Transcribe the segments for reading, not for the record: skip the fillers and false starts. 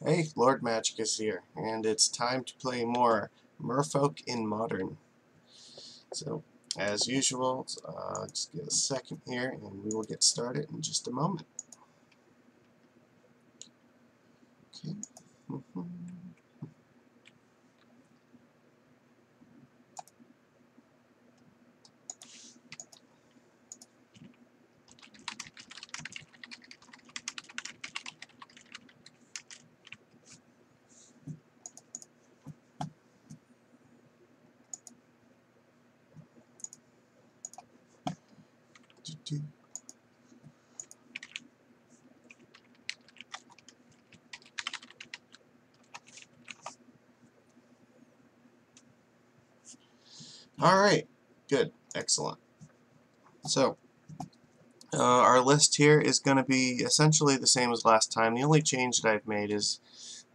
Hey, Lord Magic is here, and it's time to play more Merfolk in Modern. So, as usual, just get a second here, and we will get started in just a moment. Okay. Alright, good, excellent. So, our list here is going to be essentially the same as last time. The only change that I've made is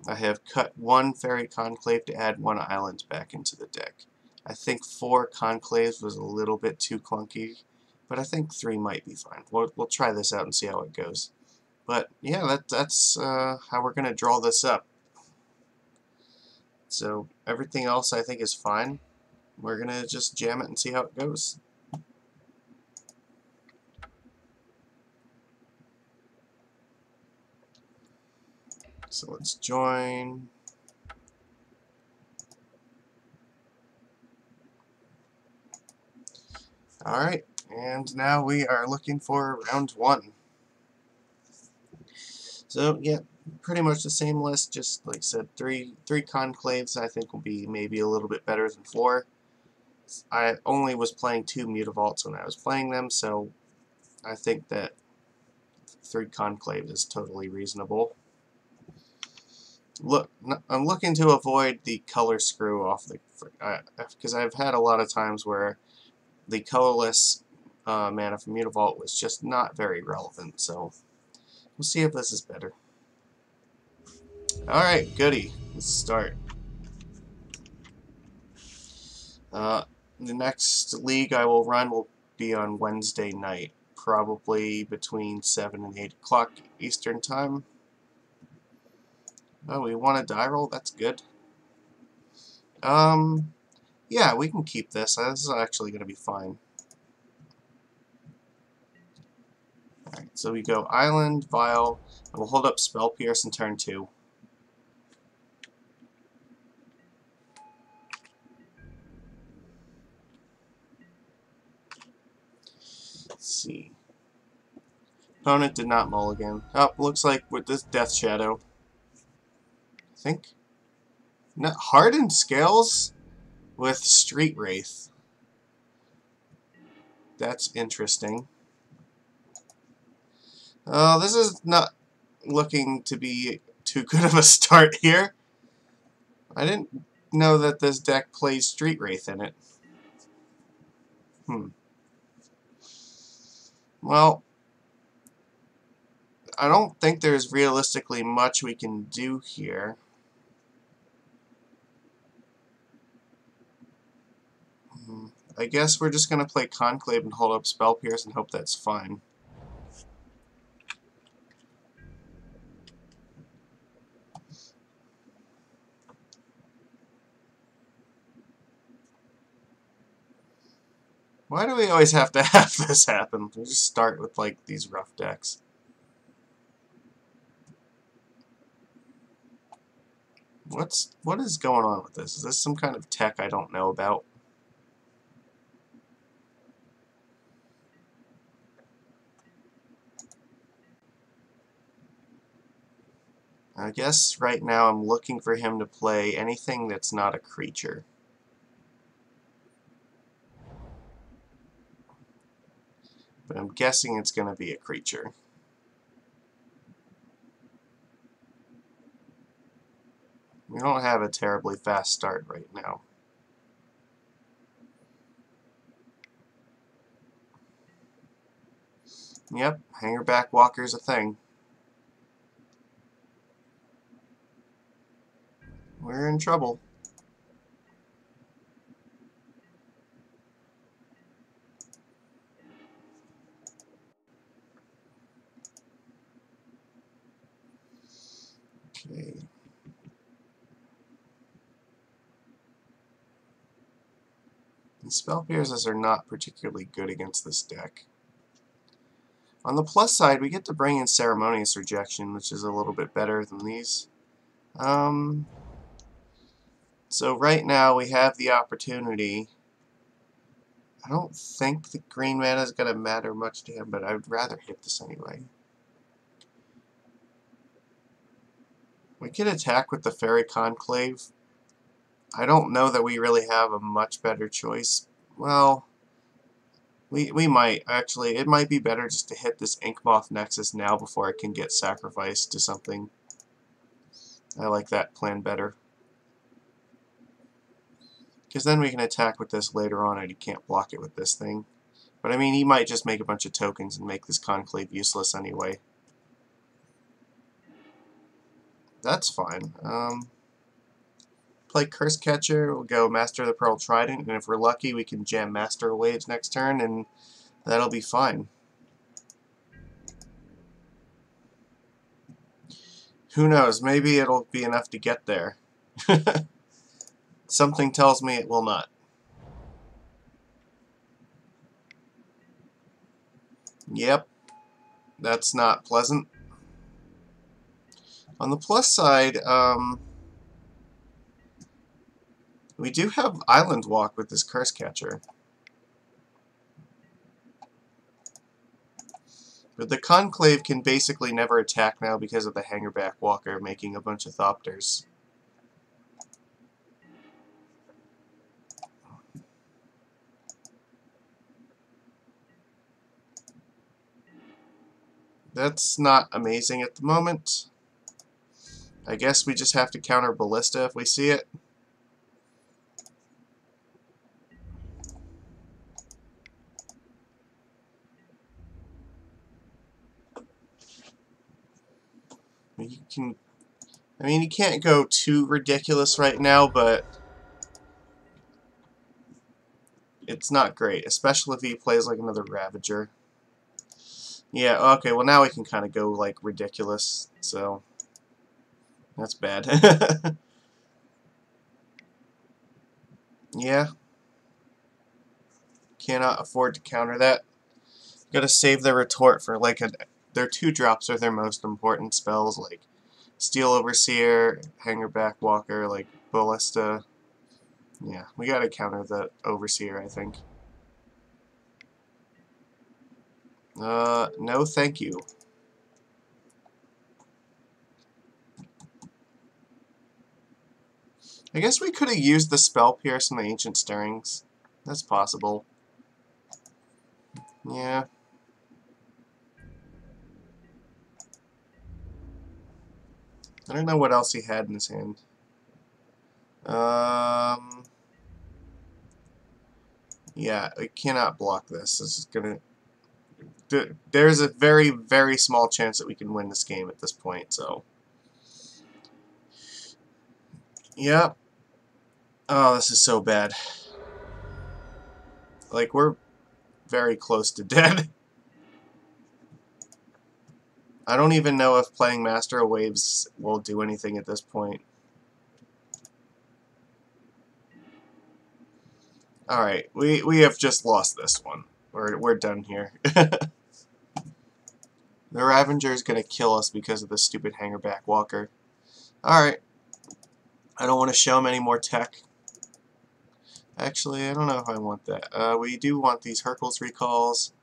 I have cut one Fairy Conclave to add one island back into the deck. I think 4 Conclaves was a little bit too clunky, but I think 3 might be fine. We'll try this out and see how it goes. But yeah, that's how we're going to draw this up. So everything else I think is fine. We're going to just jam it and see how it goes. So let's join. Alright, and now we are looking for round 1. So yeah, pretty much the same list, just like I said, three conclaves I think will be maybe a little bit better than 4. I only was playing 2 mutavaults when I was playing them, so I think that 3 conclaves is totally reasonable. Look, I'm looking to avoid the color screw off the because I've had a lot of times where the colorless mana from Mutavault was just not very relevant, so we'll see if this is better. Alright, goody. Let's start. The next league I will run will be on Wednesday night, probably between 7 and 8 o'clock Eastern Time. Oh, we want a die roll? That's good. Yeah, we can keep this. This is actually going to be fine. Alright, so we go Island, Vial, and we'll hold up Spell Pierce in turn 2. Let's see. Opponent did not mulligan. Oh, looks like with this Death Shadow. I think. No, Hardened Scales with Street Wraith. That's interesting. This is not looking to be too good of a start here. I didn't know that this deck plays Street Wraith in it. Well, I don't think there's realistically much we can do here. I guess we're just going to play Conclave and hold up Spell Pierce and hope that's fine. Why do we always have to have this happen? We just start with, like, these rough decks. What is going on with this? Is this some kind of tech I don't know about? I guess right now I'm looking for him to play anything that's not a creature. But I'm guessing it's going to be a creature. We don't have a terribly fast start right now. Yep, Hangerback Walker's a thing. We're in trouble. Okay. Spell Pierces are not particularly good against this deck. On the plus side, we get to bring in Ceremonious Rejection, which is a little bit better than these. So right now we have the opportunity. I don't think the green mana is going to matter much to him, but I would rather hit this anyway. We could attack with the Fairy Conclave. I don't know that we really have a much better choice. Well, we might. Actually, it might be better just to hit this Inkmoth Nexus now before it can get sacrificed to something. I like that plan better. Because then we can attack with this later on and he can't block it with this thing. But I mean, he might just make a bunch of tokens and make this Conclave useless anyway. That's fine. Play Curse Catcher, we'll go Master of the Pearl Trident, and if we're lucky we can jam Master of Waves next turn and that'll be fine. Who knows, maybe it'll be enough to get there. Something tells me it will not. Yep, that's not pleasant. On the plus side, we do have Island Walk with this Curse Catcher. But the Conclave can basically never attack now because of the Hangerback Walker making a bunch of Thopters. That's not amazing at the moment. I guess we just have to counter Ballista if we see it. You can, I mean, you can't go too ridiculous right now, but it's not great, especially if he plays like another Ravager. Yeah, okay, well now we can kind of go like ridiculous, so that's bad. Yeah, cannot afford to counter that. Gotta save their retort for like their 2-drops are their most important spells, like Steel Overseer, Hangerback Walker, like Ballista. Yeah, we gotta counter the Overseer, I think. No thank you. I guess we could have used the Spell Pierce and the Ancient Stirrings. That's possible. Yeah. I don't know what else he had in his hand. Yeah, I cannot block this. This is gonna... There's a very, very small chance that we can win this game at this point, so... Yep. Oh, this is so bad. Like, we're very close to dead. I don't even know if playing Master of Waves will do anything at this point. Alright, we have just lost this one. We're done here. The Ravager is going to kill us because of the stupid Hangerback Walker. Alright. I don't want to show him any more tech. Actually, I don't know if I want that. We do want these Hercules recalls.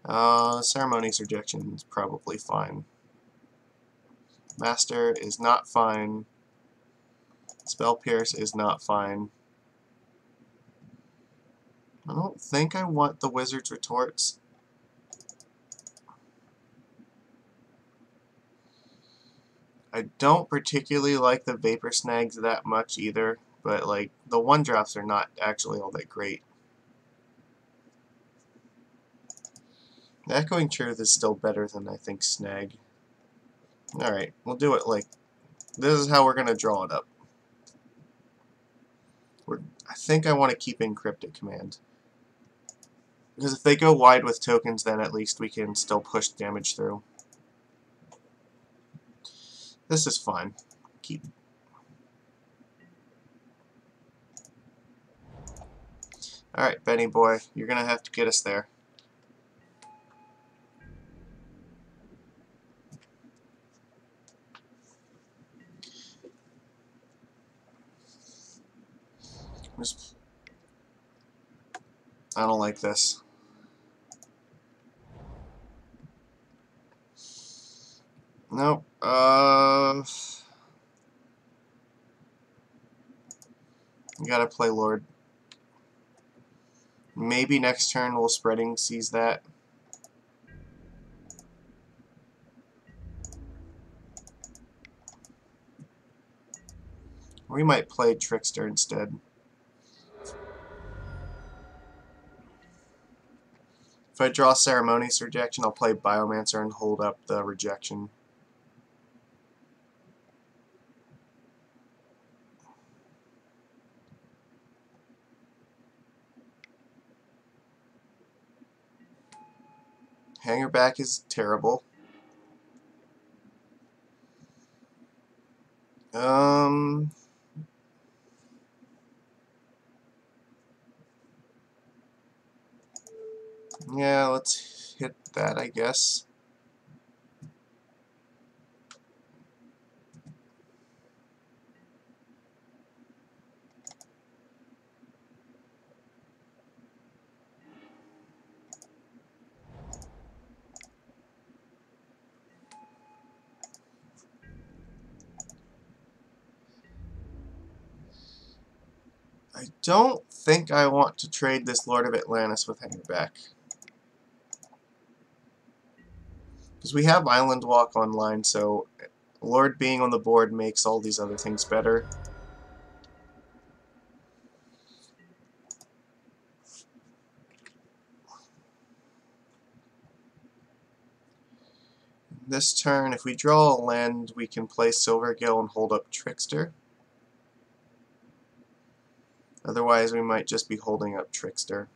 Ceremonious Rejection is probably fine. Master is not fine. Spell Pierce is not fine. I don't think I want the Wizard's Retorts. I don't particularly like the Vapor Snags that much either, but like the 1-drops are not actually all that great. Echoing Truth is still better than I think Snag. Alright, we'll do it like this is how we're going to draw it up. I think I want to keep in Cryptic Command. Because if they go wide with tokens, then at least we can still push damage through. This is fine. Keep. Alright, Benny boy, you're gonna have to get us there. I don't like this. Nope. You gotta play Lord. Maybe next turn we'll spreading seize that. We might play Trickster instead. If I draw Ceremonious Rejection, I'll play Biomancer and hold up the rejection. Hanger back is terrible. Yeah, let's hit that, I guess. I don't think I want to trade this Lord of Atlantis with Hanger back. Because we have Island Walk online, so Lord being on the board makes all these other things better. This turn, if we draw a land, we can play Silvergill and hold up Trickster. Otherwise, we might just be holding up Trickster.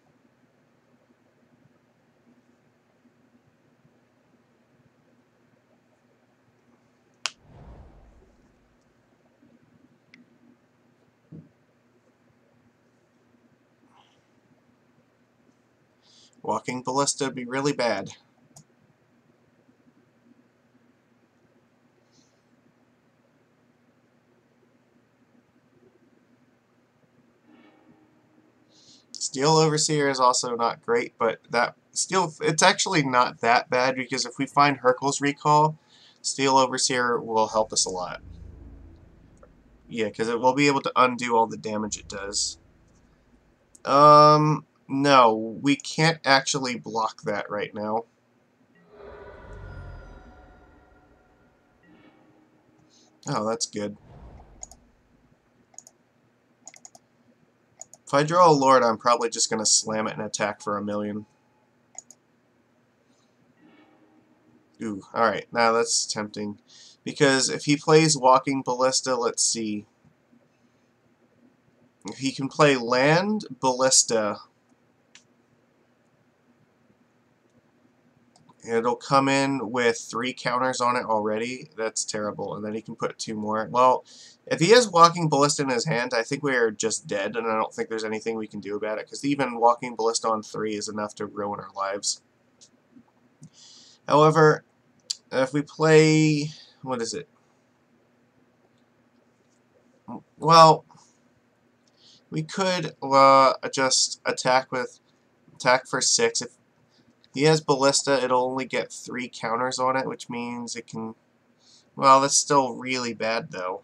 Walking Ballista would be really bad. Steel Overseer is also not great, but it's actually not that bad, because if we find Hercule's Recall, Steel Overseer will help us a lot. Yeah, because it will be able to undo all the damage it does. No, we can't actually block that right now. Oh, that's good. If I draw a Lord, I'm probably just going to slam it and attack for 1,000,000. Ooh, alright, now that's tempting. Because if he plays Walking Ballista, let's see. If he can play Land, Ballista, it'll come in with 3 counters on it already. That's terrible. And then he can put 2 more. Well, if he has Walking Ballista in his hand, I think we are just dead, and I don't think there's anything we can do about it, because even Walking Ballista on 3 is enough to ruin our lives. However, if we play... what is it? Well, we could just attack for 6. If he has Ballista, it'll only get 3 counters on it, which means it can... well, that's still really bad, though.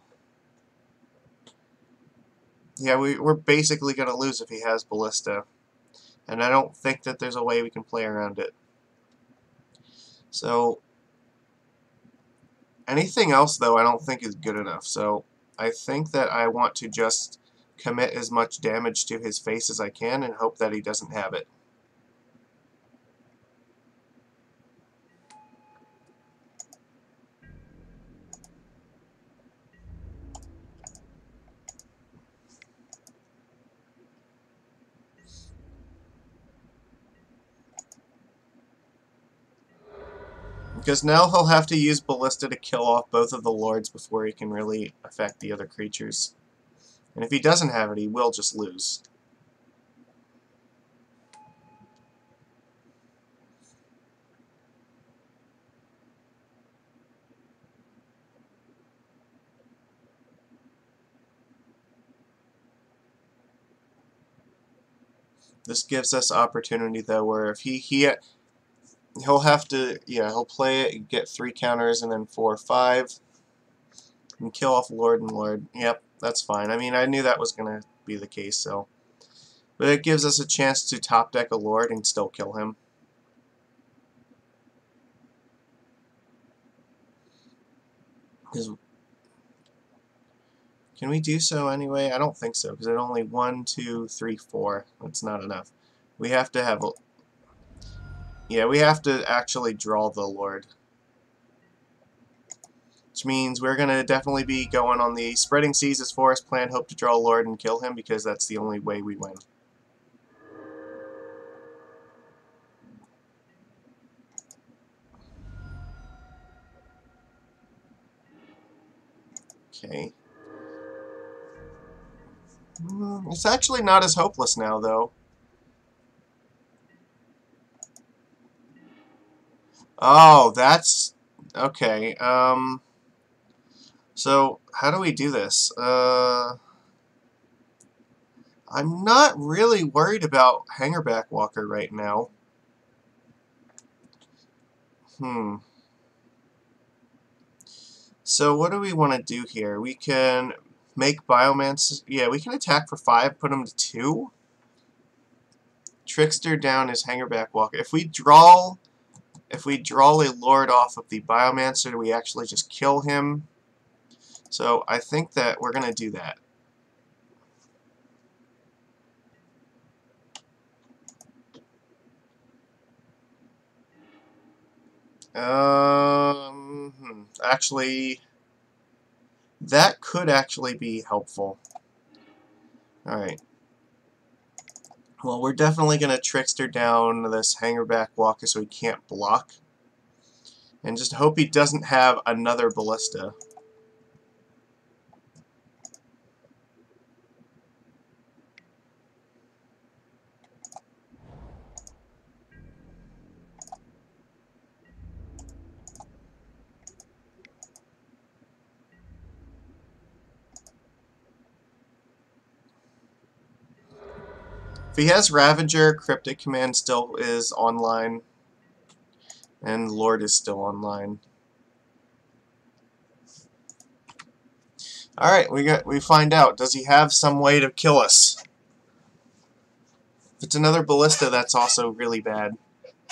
Yeah, we're basically going to lose if he has Ballista. And I don't think that there's a way we can play around it. So, anything else, though, I don't think is good enough. So, I think that I want to just commit as much damage to his face as I can and hope that he doesn't have it. Because now he'll have to use Ballista to kill off both of the Lords before he can really affect the other creatures. And if he doesn't have it, he will just lose. This gives us opportunity though, where if he'll have to, yeah, he'll play it, get 3 counters, and then 4 or 5, and kill off Lord and Lord. Yep, that's fine. I mean, I knew that was gonna be the case, so. But it gives us a chance to top deck a Lord and still kill him. Can we do so anyway? I don't think so, because it's only 1, 2, 3, 4. That's not enough. We have to have a... Yeah, we have to actually draw the Lord. Which means we're going to definitely be going on the Spreading Seas as Forest plan, hope to draw a Lord and kill him, because that's the only way we win. Okay. It's actually not as hopeless now, though. Oh, that's... Okay, so, how do we do this? I'm not really worried about Hangerback Walker right now. So what do we want to do here? We can make Biomance... Yeah, we can attack for 5, put him to 2. Trickster down is Hangerback Walker. If we draw a Lord off of the Biomancer, we actually just kill him. So I think that we're going to do that. Actually, that could actually be helpful. Alright. Well, we're definitely going to Trickster down this Hangerback Walker so he can't block. And just hope he doesn't have another Ballista. If he has Ravager, Cryptic Command still is online, and Lord is still online. Alright, we find out. Does he have some way to kill us? If it's another Ballista, that's also really bad.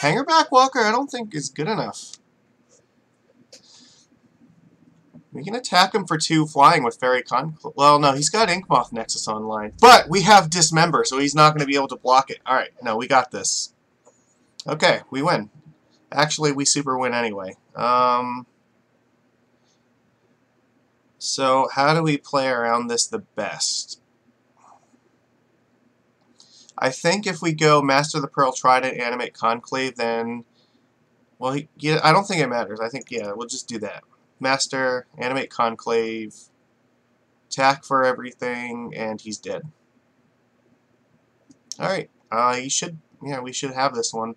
Hangerback Walker, I don't think is good enough. We can attack him for 2 flying with Fairy Conclave. Well, no, he's got Inkmoth Nexus online. But we have Dismember, so he's not going to be able to block it. Alright, no, we got this. Okay, we win. Actually, we super win anyway. So, how do we play around this the best? I think if we go Master the Pearl Trident, Animate Conclave, then... Well, yeah, I don't think it matters. I think, yeah, we'll just do that. Master, Animate Conclave, attack for everything, and he's dead. Alright, he should, yeah, we should have this one.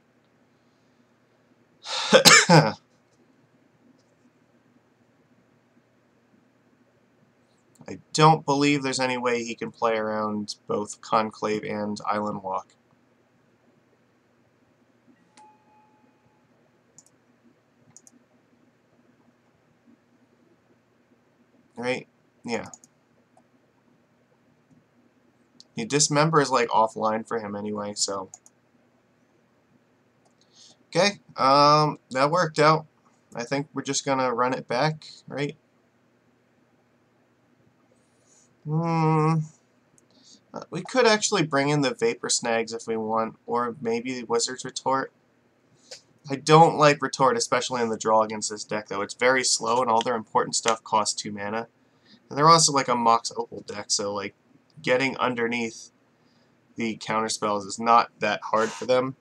I don't believe there's any way he can play around both Conclave and Island Walk. Right? Yeah. Dismember is like offline for him anyway, so. Okay, that worked out. I think we're just gonna run it back, right? We could actually bring in the Vapor Snags if we want, or maybe the Wizard's Retort. I don't like Retort, especially in the draw against this deck, though. It's very slow, and all their important stuff costs 2 mana. And they're also like a Mox Opal deck, so like getting underneath the counterspells is not that hard for them.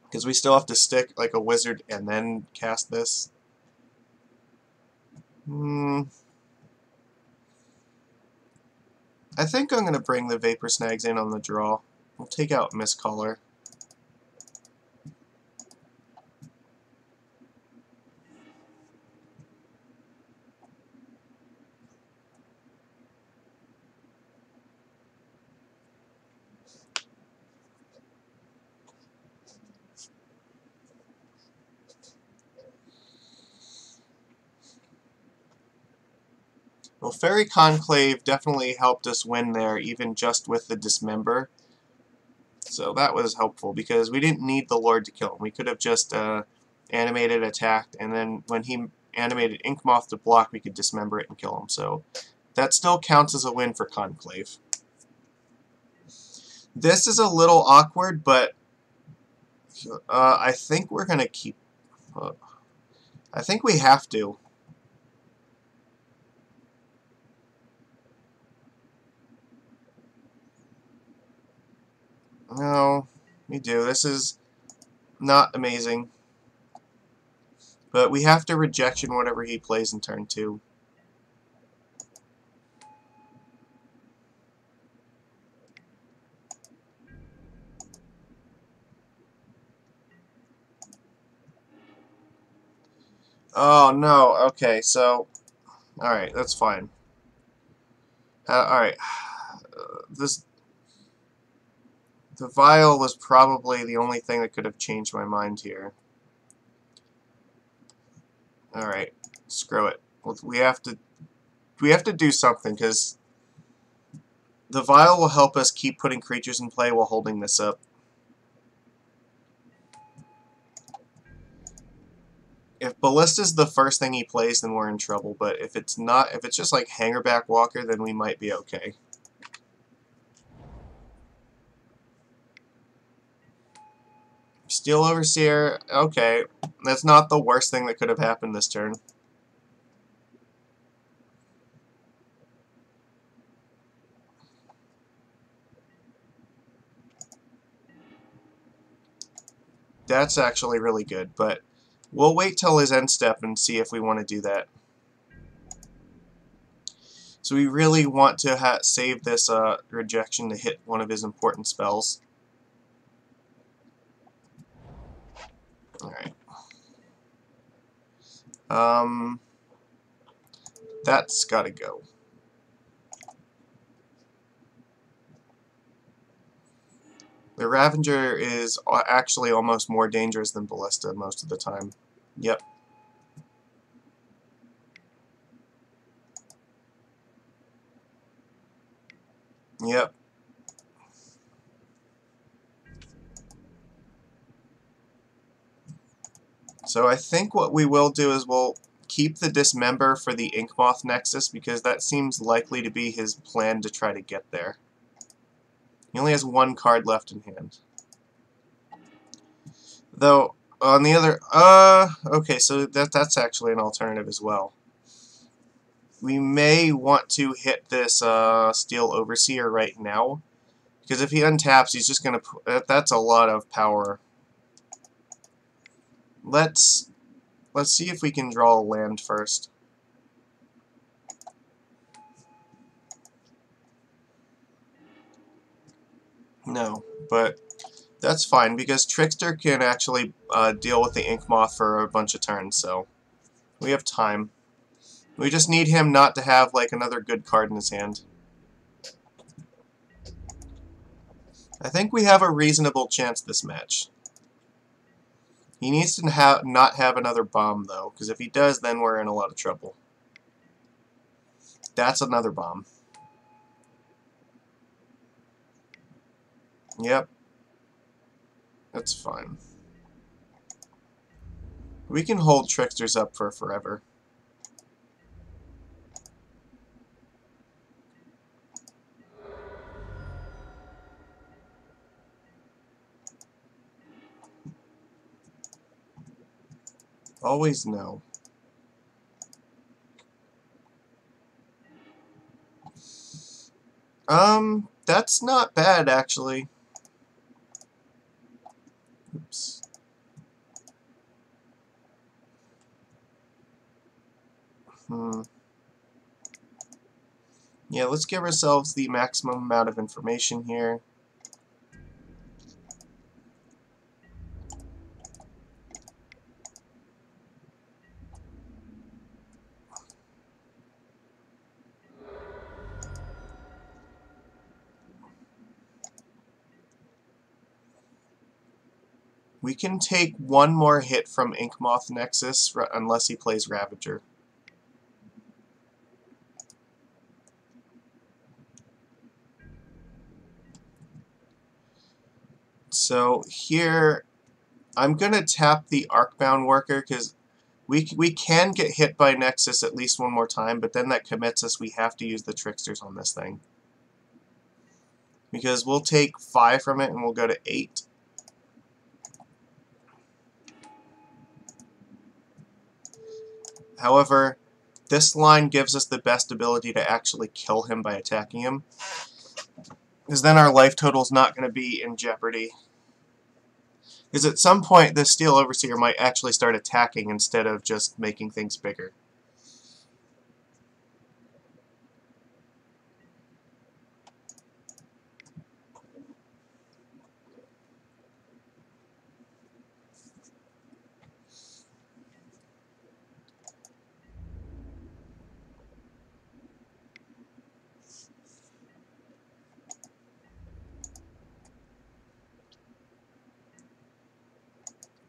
Because we still have to stick like a Wizard and then cast this. I think I'm going to bring the Vapor Snags in on the draw. We'll take out Mistcaller. Well, Fairy Conclave definitely helped us win there, even just with the Dismember. So that was helpful, because we didn't need the Lord to kill him. We could have just animated, attacked, and then when he animated Inkmoth to block, we could Dismember it and kill him. So that still counts as a win for Conclave. This is a little awkward, but I think we're going to keep... I think we have to. No, we do. This is not amazing. But we have to rejection whatever he plays in turn 2. Oh, no. Okay, so... Alright, that's fine. Alright. This... The vial was probably the only thing that could have changed my mind here. Alright, screw it. We have to do something, because the vial will help us keep putting creatures in play while holding this up. If Ballista's the first thing he plays, then we're in trouble, but if it's not, if it's just like Hangerback Walker, then we might be okay. Steel Overseer, okay. That's not the worst thing that could have happened this turn. That's actually really good, but we'll wait till his end step and see if we want to do that. So we really want to save this rejection to hit one of his important spells. Alright. That's gotta go. The Ravager is actually almost more dangerous than Ballista most of the time. Yep. Yep. So I think what we will do is we'll keep the Dismember for the Inkmoth Nexus, because that seems likely to be his plan to try to get there. He only has one card left in hand. Though, on the other... okay, so that's actually an alternative as well. We may want to hit this Steel Overseer right now, because if he untaps, he's just going to... That's a lot of power. Let's see if we can draw a land first. No, but that's fine, because Trickster can actually deal with the Inkmoth for a bunch of turns, so we have time. We just need him not to have, like, another good card in his hand. I think we have a reasonable chance this match. He needs to not have another bomb, though, because if he does, then we're in a lot of trouble. That's another bomb. Yep. That's fine. We can hold Tricksters up for forever. Always no. That's not bad, actually. Oops. Yeah, let's give ourselves the maximum amount of information here. We can take one more hit from Inkmoth Nexus unless he plays Ravager. So here, I'm going to tap the Arcbound Worker because we can get hit by Nexus at least one more time, but then that commits us. We have to use the Tricksters on this thing. Because we'll take 5 from it and we'll go to 8. However, this line gives us the best ability to actually kill him by attacking him. Because then our life total is not going to be in jeopardy. Because at some point, this Steel Overseer might actually start attacking instead of just making things bigger.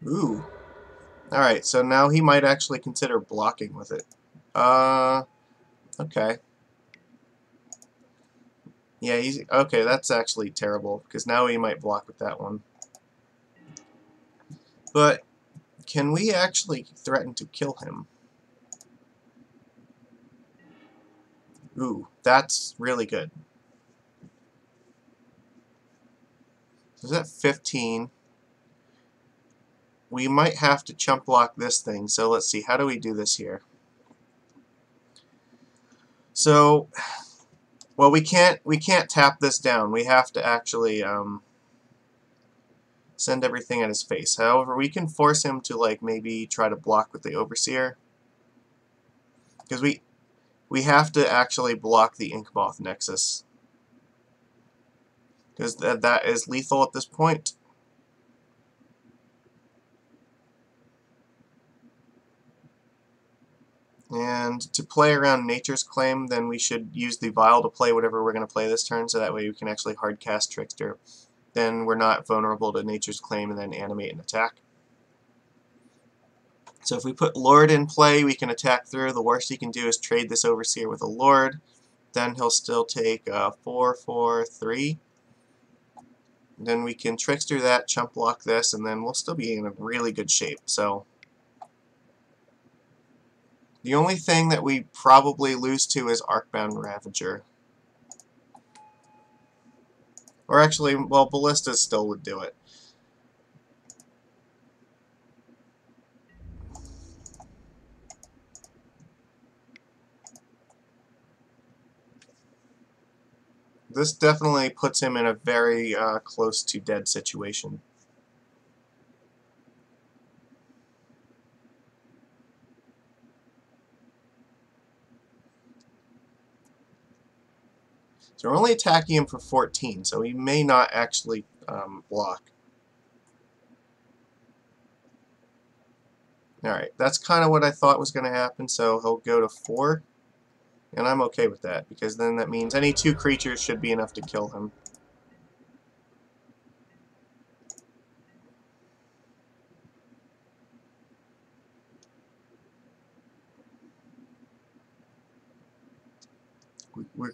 Ooh. Alright, so now he might actually consider blocking with it. Okay. Yeah, he's... Okay, that's actually terrible, because now he might block with that one. But, can we actually threaten to kill him? Ooh, that's really good. So that's 15. We might have to chump block this thing, so let's see, how do we do this here? So, well, we can't tap this down. We have to actually send everything at his face. However, we can force him to like maybe try to block with the Overseer, because we have to actually block the Inkmoth Nexus, because that is lethal at this point. And to play around Nature's Claim, then we should use the Vial to play whatever we're going to play this turn, so that way we can actually hardcast Trickster. Then we're not vulnerable to Nature's Claim and then animate and attack. So if we put Lord in play, we can attack through. The worst he can do is trade this Overseer with a Lord. Then he'll still take 4, 4, 3. Then we can Trickster that, chump block this, and then we'll still be in a really good shape. So the only thing that we probably lose to is Arcbound Ravager. Or actually, well, Ballista still would do it. This definitely puts him in a very close to dead situation. So we're only attacking him for 14, so he may not actually block. Alright, that's kind of what I thought was going to happen, so he'll go to 4. And I'm okay with that, because then that means any 2 creatures should be enough to kill him.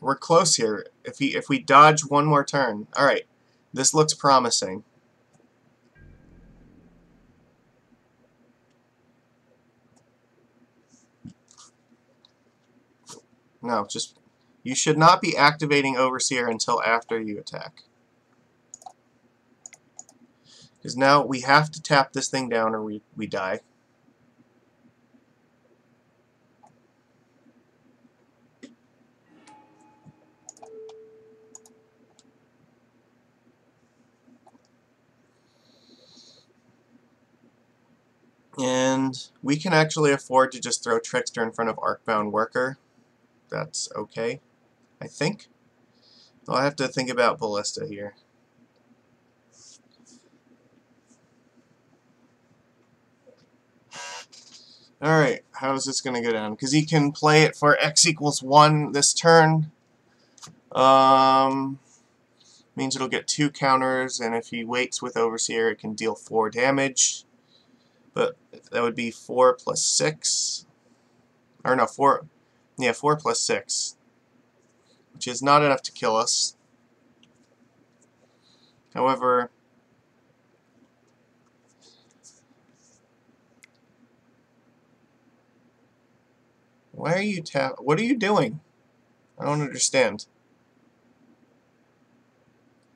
We're close here. If we dodge one more turn. Alright, this looks promising. No, just... You should not be activating Overseer until after you attack. Because now we have to tap this thing down or we die. And we can actually afford to just throw Trickster in front of Arcbound Worker. That's okay, I think. I'll have to think about Ballista here. Alright, how is this going to go down? Because he can play it for X equals 1 this turn. Means it'll get 2 counters, and if he waits with Overseer, it can deal 4 damage. But that would be 4 plus 6. Or no, 4. Yeah, 4 plus 6. Which is not enough to kill us. However, Why are you What are you doing? I don't understand.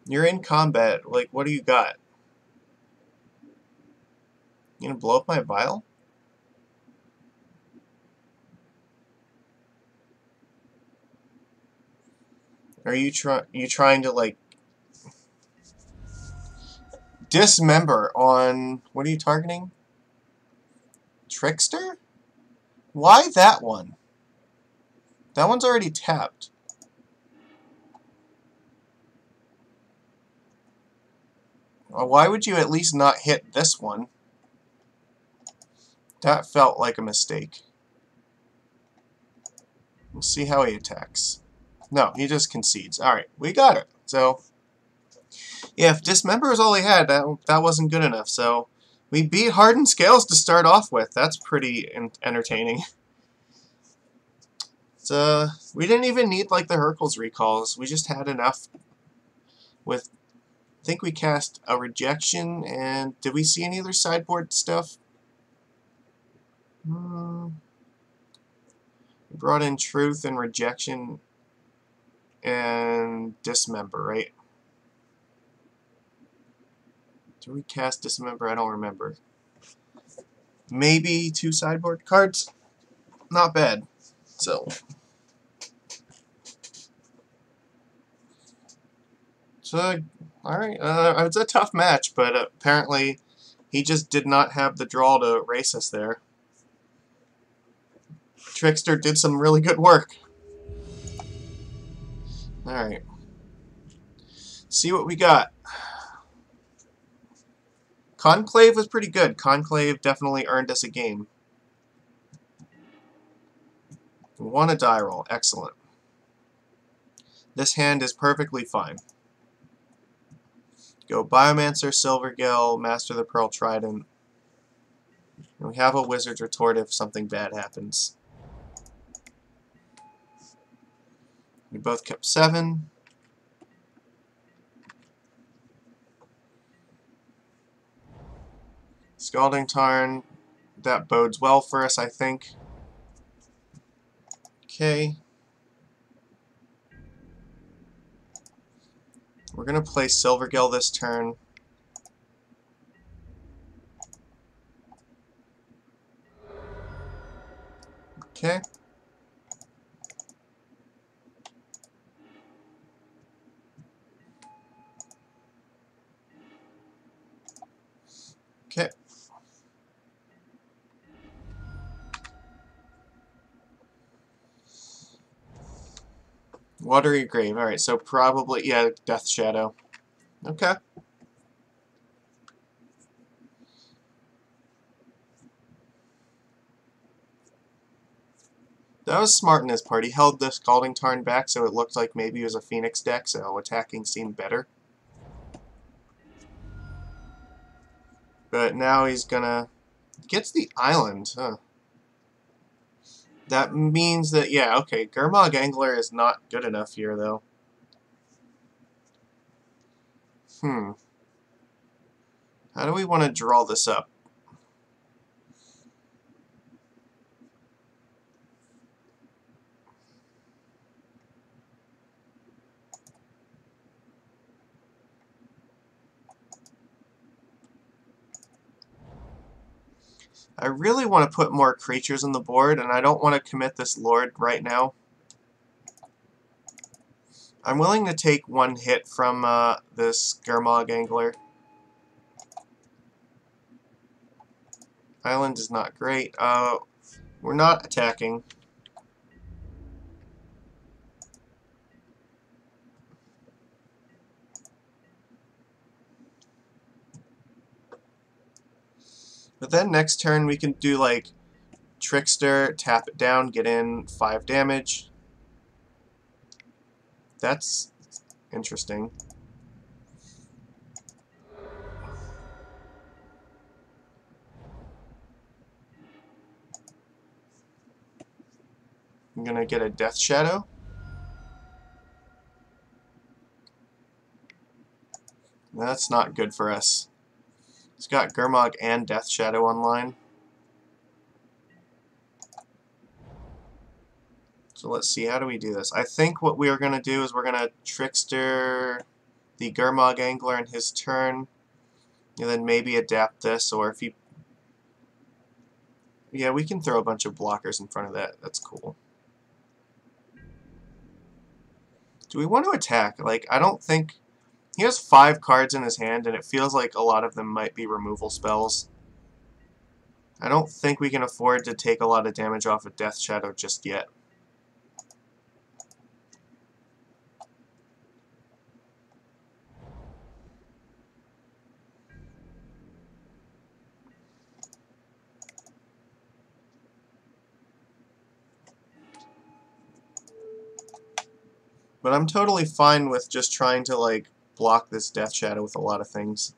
You're in combat. Like, what do you got? You gonna blow up my vial? Are you trying to like dismember on what are you targeting? Trickster? Why that one? That one's already tapped. Why would you at least not hit this one? That felt like a mistake. We'll see how he attacks. No, he just concedes. Alright, we got it. So, yeah, if dismember is all he had, that wasn't good enough. So, we beat Hardened Scales to start off with. That's pretty entertaining. So, we didn't even need like the Hercules recalls. We just had enough with, I think we cast a rejection, and did we see any other sideboard stuff? We brought in Truth and Rejection and Dismember, right? Did we cast Dismember? I don't remember. Maybe 2 sideboard cards? Not bad. So alright. It's a tough match, but apparently he just did not have the draw to race us there. Trickster did some really good work. Alright. See what we got. Conclave was pretty good. Conclave definitely earned us a game. We won a die roll. Excellent. This hand is perfectly fine. Go Biomancer, Silvergill, Master the Pearl Trident. And we have a Wizard's Retort if something bad happens. We both kept 7. Scalding Tarn. That bodes well for us, I think. Okay. We're going to play Silvergill this turn. Okay. Okay. Watery Grave. Alright, so probably, yeah, Death Shadow. Okay. That was smart in his part. He held the Scalding Tarn back so it looked like maybe it was a Phoenix deck, so attacking seemed better. But now he's gonna... Gets the island, huh? That means that, yeah, okay, Gurmag Angler is not good enough here, though. How do we want to draw this up? I really want to put more creatures on the board, and I don't want to commit this Lord right now. I'm willing to take 1 hit from this Gurmag Angler. Island is not great. We're not attacking. But then next turn we can do like Trickster, tap it down, get in 5 damage. That's interesting. I'm gonna get a Death Shadow. That's not good for us. It's got Gurmag and Death Shadow online. So let's see, how do we do this? I think what we are going to do is we're going to Trickster the Gurmag Angler in his turn, and then maybe adapt this, or if he... Yeah, we can throw a bunch of blockers in front of that. That's cool. Do we want to attack? Like, I don't think... He has 5 cards in his hand, and it feels like a lot of them might be removal spells. I don't think we can afford to take a lot of damage off of Death Shadow just yet. But I'm totally fine with just trying to, like, block this Death Shadow with a lot of things.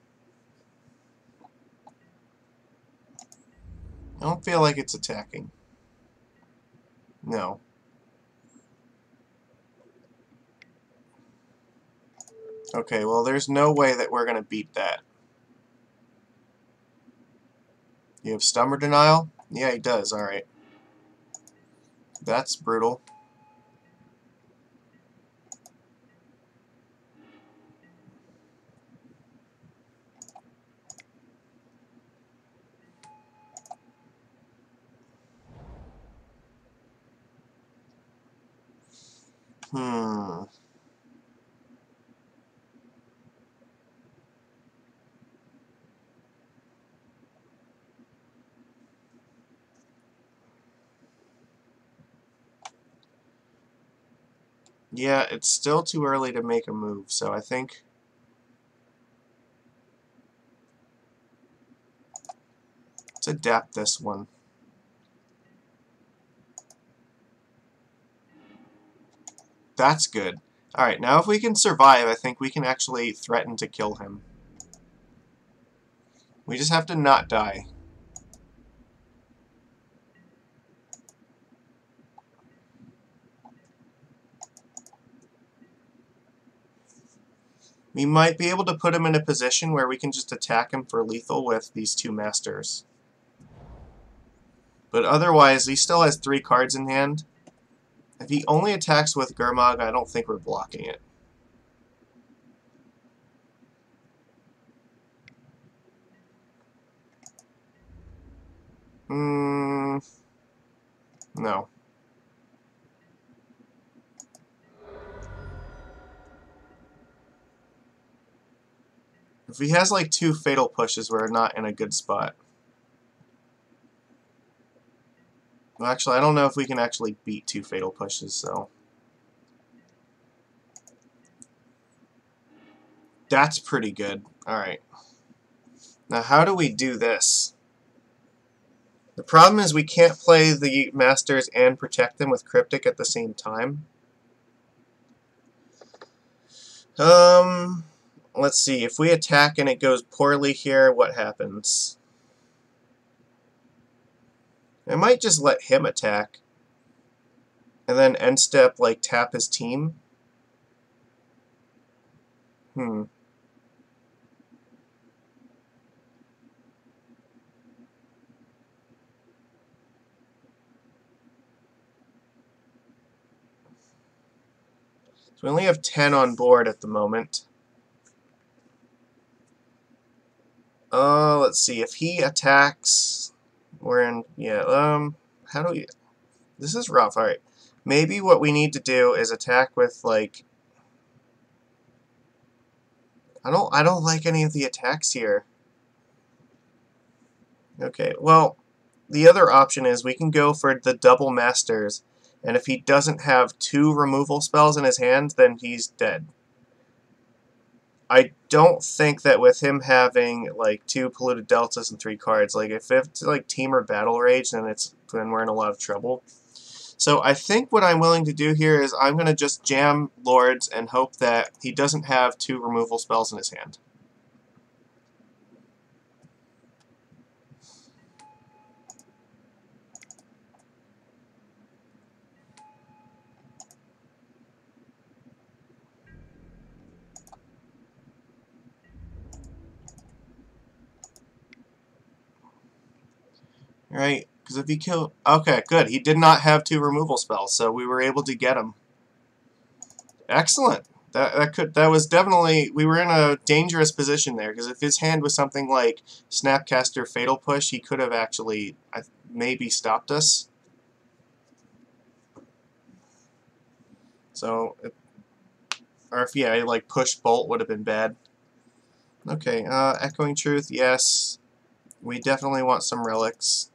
I don't feel like it's attacking. No. Okay, well, there's no way that we're going to beat that. You have Stummer Denial? Yeah, he does, alright. That's brutal. Hmm. Yeah, it's still too early to make a move, so I think... Let's adapt this one. That's good. Alright, now if we can survive, I think we can actually threaten to kill him. We just have to not die. We might be able to put him in a position where we can just attack him for lethal with these 2 masters. But otherwise, he still has 3 cards in hand. If he only attacks with Gurmag, I don't think we're blocking it. No. If he has like 2 fatal pushes, we're not in a good spot. Well, actually, I don't know if we can actually beat 2 fatal pushes, so... That's pretty good. Alright. Now, how do we do this? The problem is we can't play the Masters and protect them with Cryptic at the same time. Let's see. If we attack and it goes poorly here, what happens? I might just let him attack. And then end step, like, tap his team. So we only have 10 on board at the moment. Let's see. If he attacks, we're in... Yeah, how do we... This is rough. Alright. Maybe what we need to do is attack with, like... I don't like any of the attacks here. Okay, well, the other option is we can go for the double masters, and if he doesn't have 2 removal spells in his hand, then he's dead. I don't think that with him having like 2 polluted deltas and 3 cards, like if it's like team or battle rage, then we're in a lot of trouble. So I think what I'm willing to do here is I'm going to just jam Lords and hope that he doesn't have 2 removal spells in his hand. Right, Because if he killed... Okay, good. He did not have 2 removal spells, so we were able to get him. Excellent. That was definitely... We were in a dangerous position there, because if his hand was something like Snapcaster Fatal Push, he could have actually maybe stopped us. So, or if, yeah, like Push Bolt would have been bad. Okay, Echoing Truth, yes. We definitely want some relics.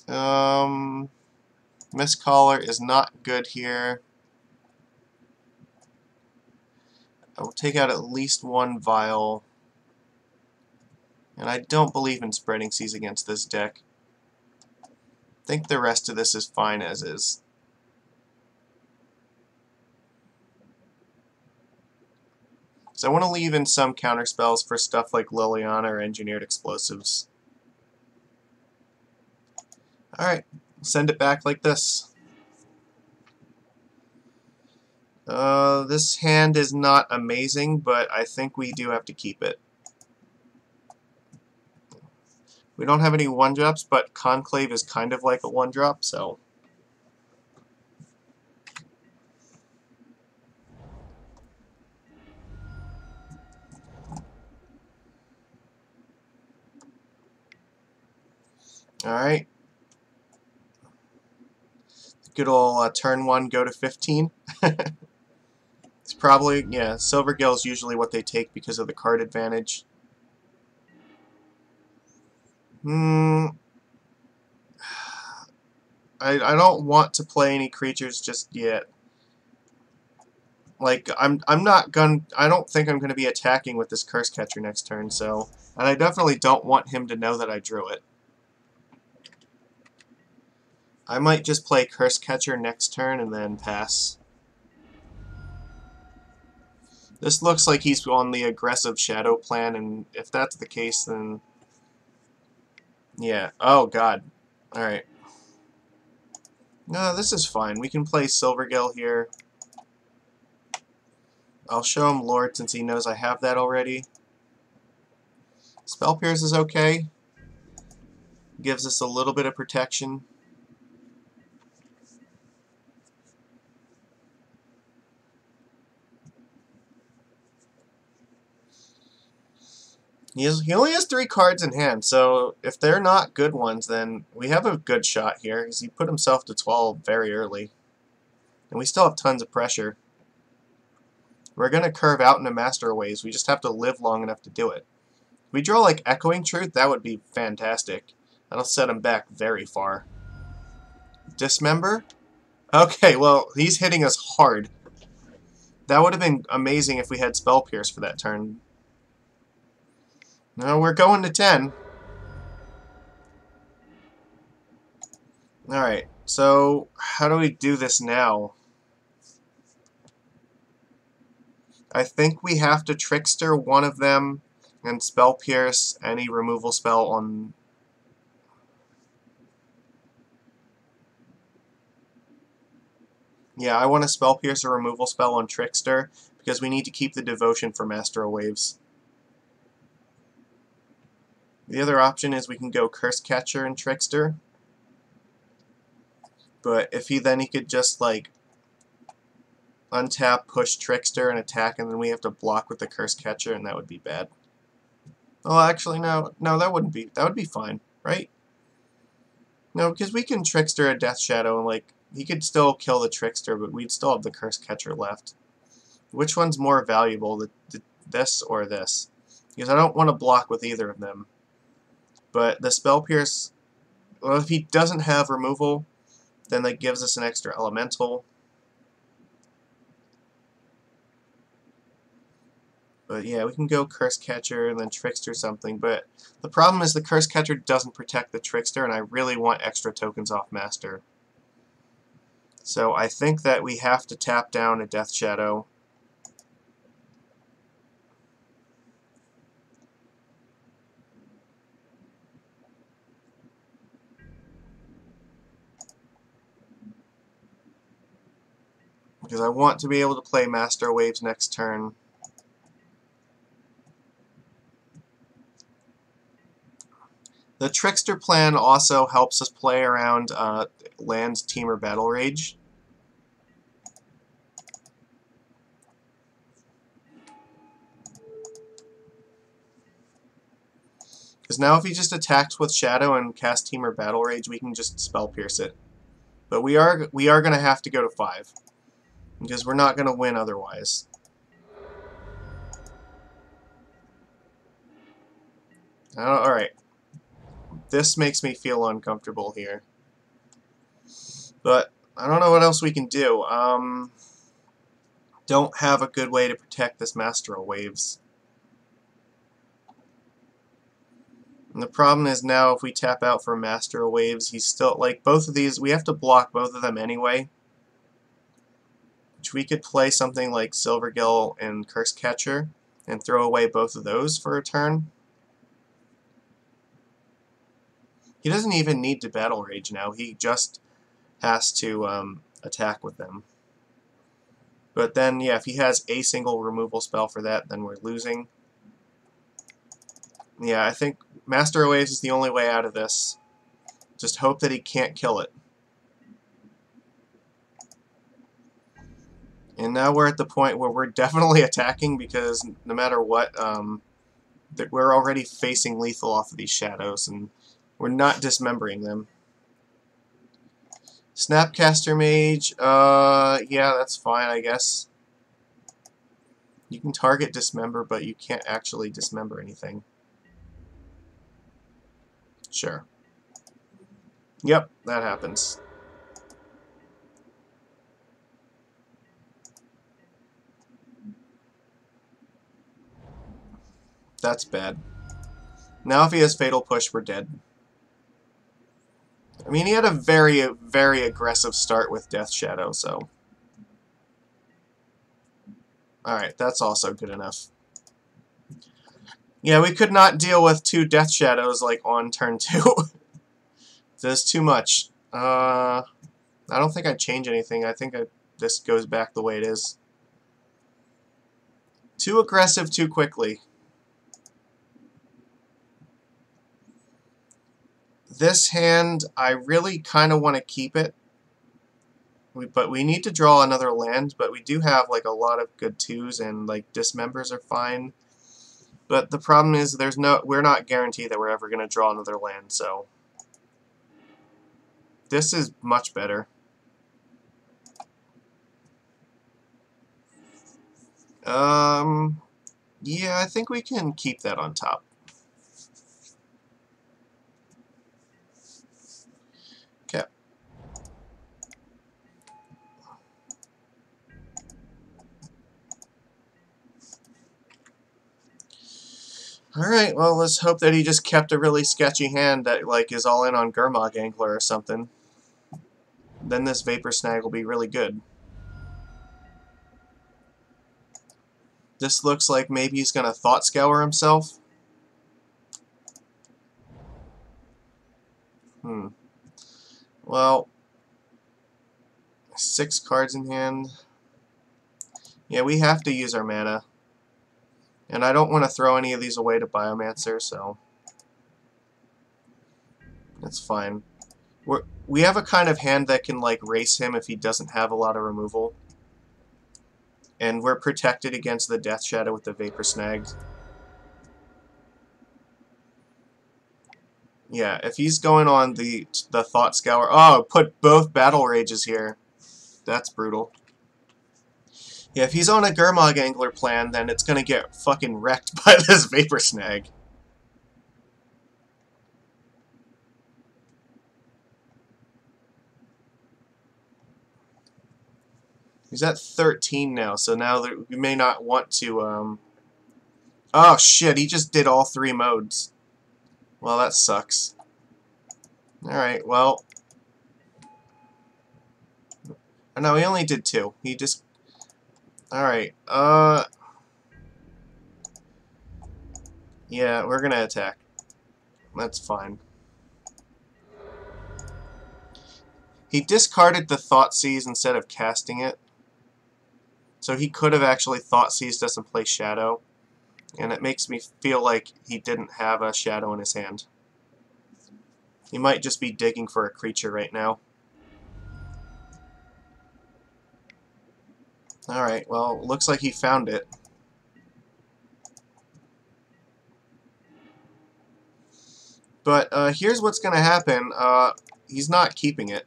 Mistcaller is not good here. I will take out at least 1 Vial. And I don't believe in Spreading Seas against this deck. I think the rest of this is fine as is. So I want to leave in some counterspells for stuff like Liliana or Engineered Explosives. Alright, send it back like this. This hand is not amazing, but I think we do have to keep it. We don't have any 1-drops, but Conclave is kind of like a 1-drop, so... Alright. Good old turn 1, go to 15. It's probably, yeah, Silvergill is usually what they take because of the card advantage. I don't want to play any creatures just yet. Like, I don't think I'm gonna be attacking with this Curse Catcher next turn, so, and I definitely don't want him to know that I drew it. I might just play Curse Catcher next turn and then pass. This looks like he's on the aggressive Shadow plan, and if that's the case, then... Yeah. Oh, God. Alright. No, this is fine. We can play Silvergill here. I'll show him Lord since he knows I have that already. Spell Pierce is okay. Gives us a little bit of protection. He only has 3 cards in hand, so if they're not good ones, then we have a good shot here, because he put himself to 12 very early. And we still have tons of pressure. We're going to curve out into Master of Waves, we just have to live long enough to do it. If we draw like Echoing Truth, that would be fantastic. That'll set him back very far. Dismember? Okay, well, he's hitting us hard. That would have been amazing if we had Spell Pierce for that turn. No, we're going to 10. Alright, so how do we do this now? I think we have to Trickster one of them and Spell Pierce any removal spell on... Yeah, I want to Spell Pierce a removal spell on Trickster because we need to keep the Devotion for Master of Waves. The other option is we can go Curse Catcher and Trickster. But if he could just like untap, push Trickster and attack, and then we have to block with the Curse Catcher, and that would be bad. Oh, actually, no, that wouldn't be. That would be fine, right? No, because we can Trickster a Death Shadow, and like he could still kill the Trickster, but we'd still have the Curse Catcher left. Which one's more valuable, this or this? Because I don't want to block with either of them. But the Spell Pierce, well, if he doesn't have removal, then that gives us an extra Elemental. But yeah, we can go Curse Catcher and then Trickster something, but the problem is the Curse Catcher doesn't protect the Trickster, and I really want extra tokens off Master. So I think that we have to tap down a Death Shadow. Because I want to be able to play Master Waves next turn. The Trickster plan also helps us play around land, team, or battle rage. Because now if he just attacks with Shadow and cast Team or Battle Rage, we can just Spell Pierce it. But we are going to have to go to 5. Because we're not going to win otherwise. Alright. This makes me feel uncomfortable here. But I don't know what else we can do. Don't have a good way to protect this Master of Waves. And the problem is now if we tap out for Master of Waves, he's still, like, both of these, we have to block both of them anyway. Which we could play something like Silvergill and Curse Catcher and throw away both of those for a turn. He doesn't even need to Battle Rage now, he just has to attack with them. But then, yeah, if he has a single removal spell for that, then we're losing. Yeah, I think Master of Waves is the only way out of this. Just hope that he can't kill it. And now we're at the point where we're definitely attacking because no matter what, we're already facing lethal off of these shadows, and we're not dismembering them. Snapcaster Mage, yeah, that's fine, I guess. You can target dismember, but you can't actually dismember anything. Sure. Yep, that happens. That's bad. Now if he has Fatal Push, we're dead. I mean, he had a very, very aggressive start with Death Shadow, so... Alright, that's also good enough. Yeah, we could not deal with 2 Death Shadows, like, on turn 2. That's too much. I don't think I'd change anything. I think this goes back the way it is. Too aggressive too quickly. This hand, I really kind of want to keep it. But we need to draw another land, but we do have like a lot of good 2s, and like dismembers are fine. But the problem is we're not guaranteed that we're ever going to draw another land, so this is much better. Yeah, I think we can keep that on top. Okay. Alright, well, let's hope that he just kept a really sketchy hand that, like, is all in on Gurmag Angler or something. Then this Vapor Snag will be really good. This looks like maybe he's going to Thought Scour himself. Well, 6 cards in hand. Yeah, we have to use our mana. And I don't want to throw any of these away to Biomancer, so that's fine. We have a kind of hand that can, like, race him if he doesn't have a lot of removal. And we're protected against the Death Shadow with the Vapor Snag. Yeah, if he's going on the Thought Scour... Oh, put both Battle Rages here. That's brutal. Yeah, if he's on a Gurmag Angler plan, then it's gonna get fucking wrecked by this Vapor Snag. He's at 13 now, so now we may not want to, Oh, shit, he just did all 3 modes. Well, that sucks. Alright, well... Oh, no, he only did 2. He just... Alright, yeah, we're gonna attack. That's fine. He discarded the Thoughtseize instead of casting it. So he could have actually Thoughtseized us and play Shadow. And it makes me feel like he didn't have a Shadow in his hand. He might just be digging for a creature right now. Alright, well, looks like he found it. But here's what's going to happen. He's not keeping it.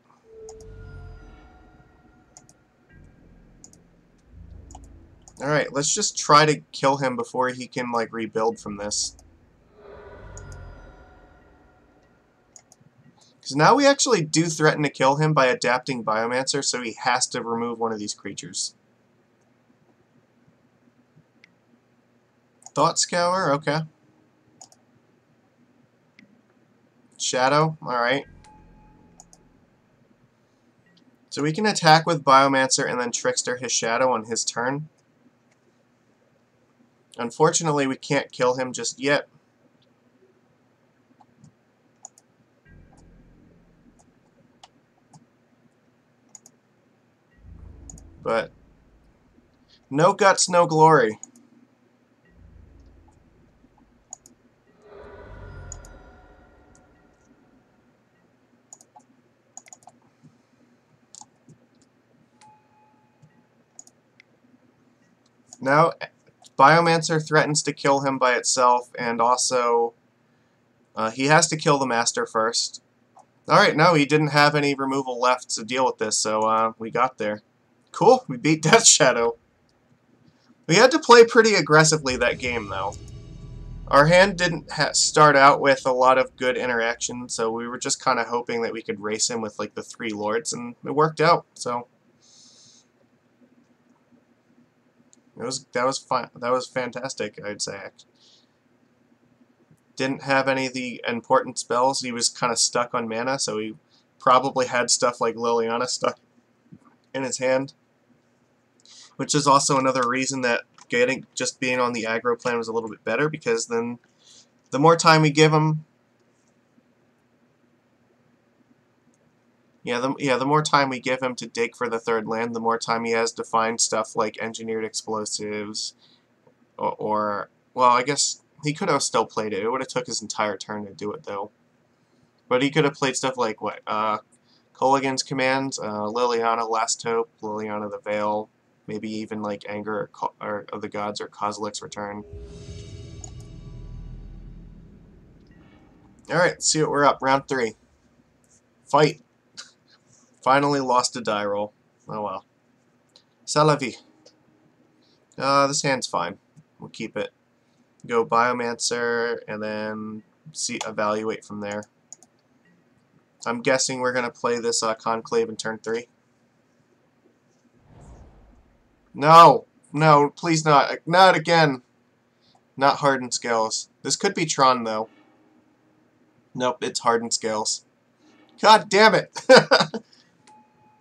Alright, let's just try to kill him before he can, like, rebuild from this. Because now we actually do threaten to kill him by adapting Biomancer, so he has to remove one of these creatures. Thought Scour, okay. Shadow, alright. So we can attack with Biomancer and then Trickster his Shadow on his turn. Unfortunately, we can't kill him just yet. But no guts, no glory. Now, Biomancer threatens to kill him by itself, and also he has to kill the Master first. Alright, no, he didn't have any removal left to deal with this, so we got there. Cool, we beat Death Shadow. We had to play pretty aggressively that game, though. Our hand didn't start out with a lot of good interaction, so we were just kind of hoping that we could race him with like the 3 lords, and it worked out. So that was fun. That was fantastic, I'd say. Didn't have any of the important spells. He was kind of stuck on mana, so he probably had stuff like Liliana stuck in his hand, which is also another reason that just being on the aggro plan was a little bit better, because then the more time we give him, the more time we give him to dig for the 3rd land, the more time he has to find stuff like engineered explosives, or well, I guess he could have still played it. It would have took his entire turn to do it, though. But he could have played stuff like what Kolaghan's Commands, Liliana Last Hope, Liliana the Veil, maybe even like Anger of the Gods or Kozilek's Return. Alright, let's see what we're up. Round 3. Fight. Finally lost a die roll. Oh well. C'est la vie. This hand's fine. We'll keep it. Go Biomancer and then evaluate from there. I'm guessing we're going to play this Conclave in turn 3. No! No, please not. Not again. Not Hardened Scales. This could be Tron, though. Nope, it's Hardened Scales. God damn it!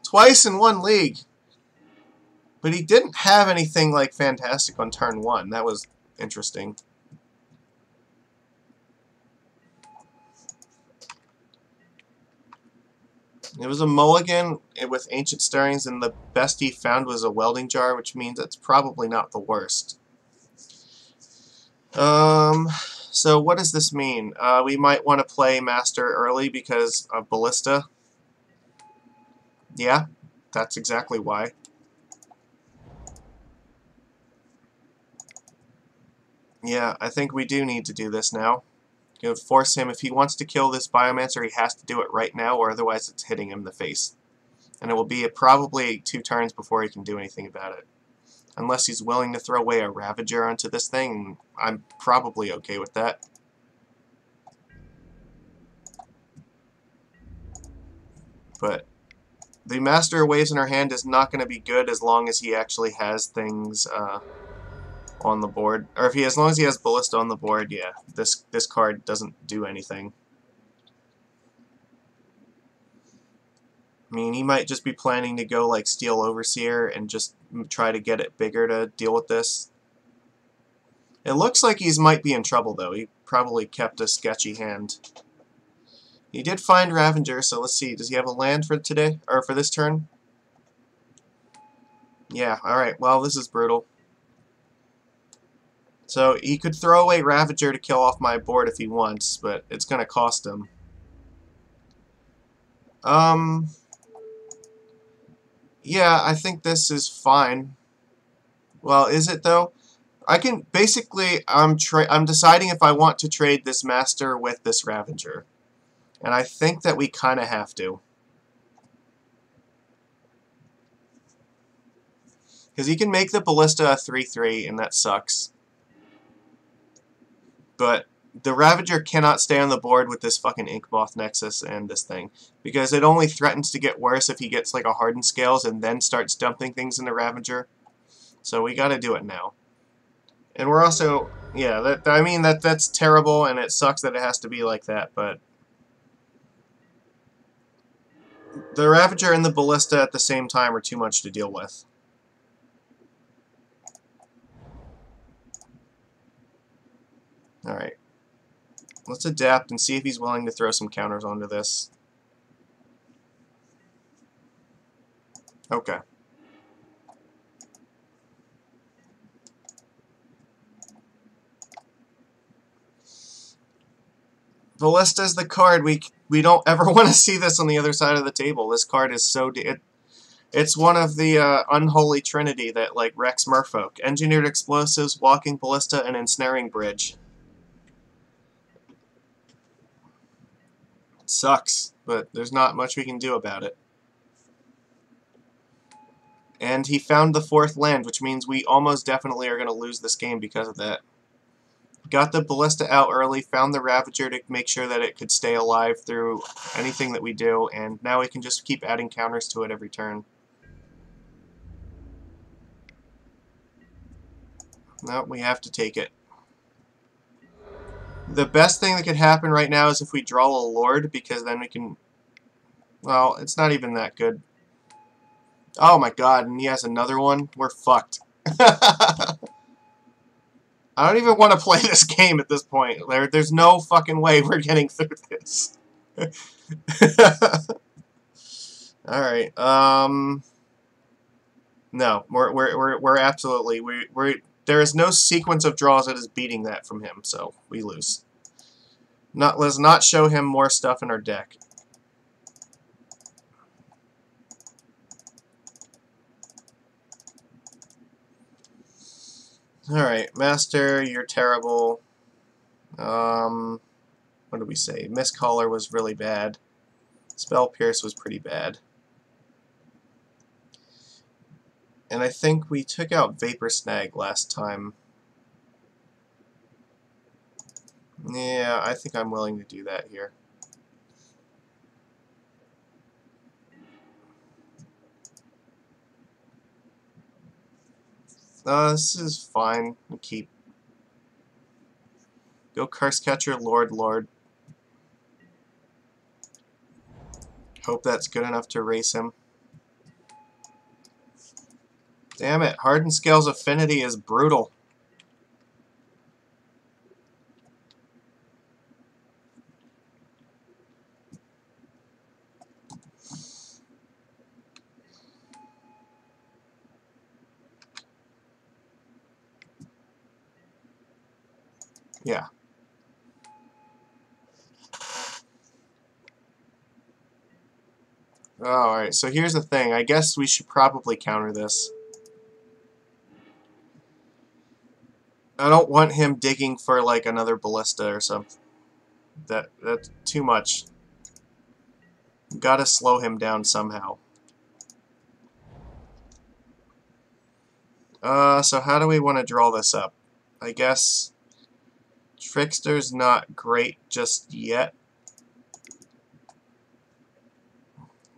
Twice in one league. But he didn't have anything like fantastic on turn 1. That was interesting. It was a mulligan with Ancient Stirrings, and the best he found was a Welding Jar, which means it's probably not the worst. So what does this mean? We might want to play Master early because of Ballista. Yeah, that's exactly why. Yeah, I think we do need to do this now. You know, force him, if he wants to kill this Biomancer, he has to do it right now, or otherwise it's hitting him in the face. And it will be probably 2 turns before he can do anything about it. Unless he's willing to throw away a Ravager onto this thing, I'm probably okay with that. But the Master of Waves in our hand is not going to be good as long as he actually has things on the board. Or as long as he has Ballista on the board, yeah, this card doesn't do anything. I mean, he might just be planning to go like Steel Overseer and just try to get it bigger to deal with this. It looks like he might be in trouble, though. He probably kept a sketchy hand. He did find Ravager, so let's see. Does he have a land for today? Or for this turn? Yeah, alright. Well, this is brutal. So he could throw away Ravager to kill off my board if he wants, but it's going to cost him. Yeah, I think this is fine. Well, is it though? I can basically I'm deciding if I want to trade this master with this Ravager. And I think that we kind of have to. Because he can make the Ballista a 3/3, and that sucks. But the Ravager cannot stay on the board with this fucking Inkmoth Nexus and this thing. Because it only threatens to get worse if he gets like a Hardened Scales and then starts dumping things in the Ravager. So we gotta do it now. And we're also... Yeah, I mean, that's terrible, and it sucks that it has to be like that, but... The Ravager and the Ballista at the same time are too much to deal with. Alright. Let's adapt and see if he's willing to throw some counters onto this. Okay. Ballista's the card. We don't ever want to see this on the other side of the table. This card is so... It's one of the unholy trinity that, like, wrecks Merfolk. Engineered Explosives, Walking Ballista, and Ensnaring Bridge. It sucks, but there's not much we can do about it. And he found the 4th land, which means we almost definitely are going to lose this game because of that. Got the Ballista out early, found the Ravager to make sure that it could stay alive through anything that we do, and now we can just keep adding counters to it every turn. No, we have to take it. The best thing that could happen right now is if we draw a Lord, because then we can... Well, it's not even that good. Oh my god, and he has another one? We're fucked. I don't even want to play this game at this point. There's no fucking way we're getting through this. Alright, no, we're absolutely... There is no sequence of draws that is beating that from him, so we lose. Let's not show him more stuff in our deck. Alright, Master, you're terrible. What did we say? Mistcaller was really bad. Spell Pierce was pretty bad. And I think we took out Vapor Snag last time. Yeah, I think I'm willing to do that here. This is fine. We'll keep. Go Curse Catcher, Lord. Hope that's good enough to erase him. Damn it, Hardened Scales Affinity is brutal. Yeah. Alright, so here's the thing. I guess we should probably counter this. I don't want him digging for, like, another Ballista or something. That's too much. Gotta slow him down somehow. So how do we want to draw this up? I guess Trickster's not great just yet.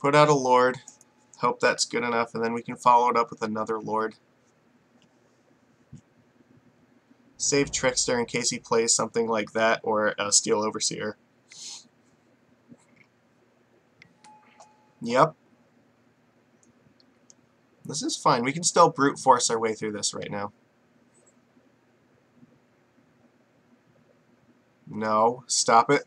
Put out a Lord. Hope that's good enough, and then we can follow it up with another Lord. Save Trickster in case he plays something like that, or a Steel Overseer. Yep. This is fine. We can still brute force our way through this right now. No. Stop it.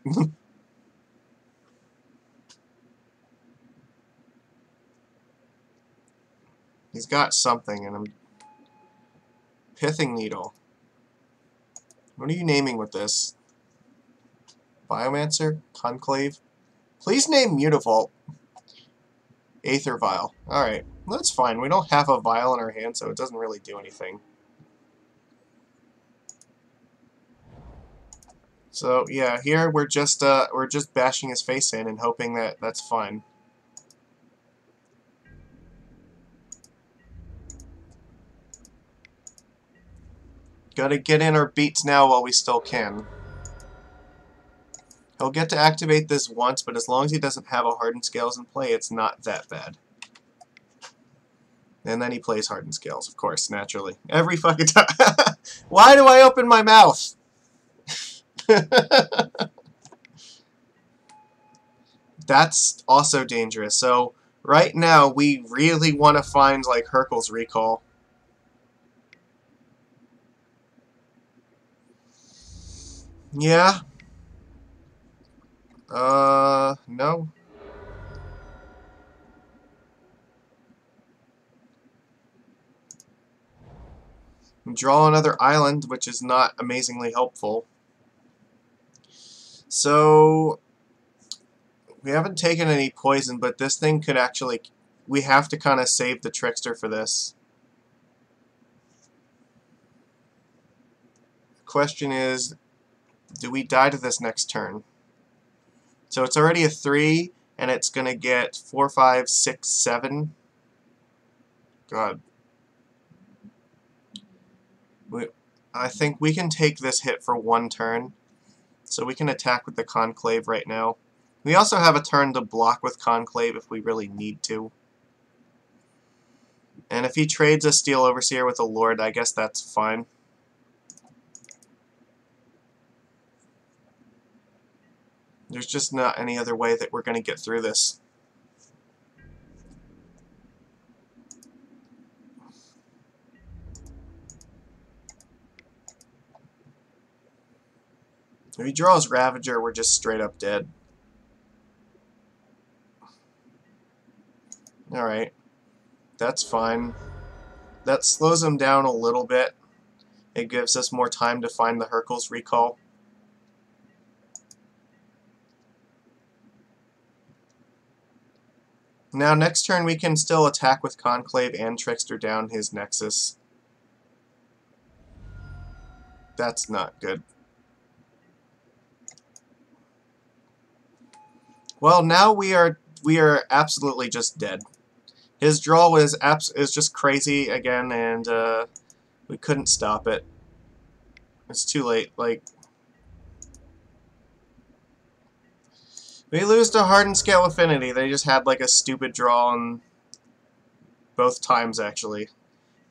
He's got something, and I'm... Pithing Needle. What are you naming with this? Biomancer? Conclave? Please name Mutavault. Aether Vial. Alright, that's fine. We don't have a vial in our hand, so it doesn't really do anything. So yeah, here we're just bashing his face in and hoping that that's fine. Gotta get in our beats now while we still can. He'll get to activate this once, but as long as he doesn't have a Hardened Scales in play, it's not that bad. And then he plays Hardened Scales, of course, naturally. Every fucking time. Why do I open my mouth? That's also dangerous. So, right now, we really want to find, like, Hurkyl's Recall. Yeah. No. Draw another island, which is not amazingly helpful. So, we haven't taken any poison, but this thing could actually... We have to kind of save the Trickster for this. The question is, do we die to this next turn? So it's already a 3, and it's going to get 4, 5, 6, 7. God. I think we can take this hit for 1 turn. So we can attack with the Conclave right now. We also have a turn to block with Conclave if we really need to. And if he trades a Steel Overseer with a Lord, I guess that's fine. There's just not any other way that we're going to get through this. If he draws Ravager, we're just straight up dead. Alright. That's fine. That slows him down a little bit. It gives us more time to find the Hurkyl's Recall. Now, next turn we can still attack with Conclave and Trickster down his Nexus. That's not good. Well, now we are absolutely just dead. His draw is just crazy again, and we couldn't stop it. It's too late. Like, we lose to Hardened Scale Affinity. They just had like a stupid draw on both times, actually.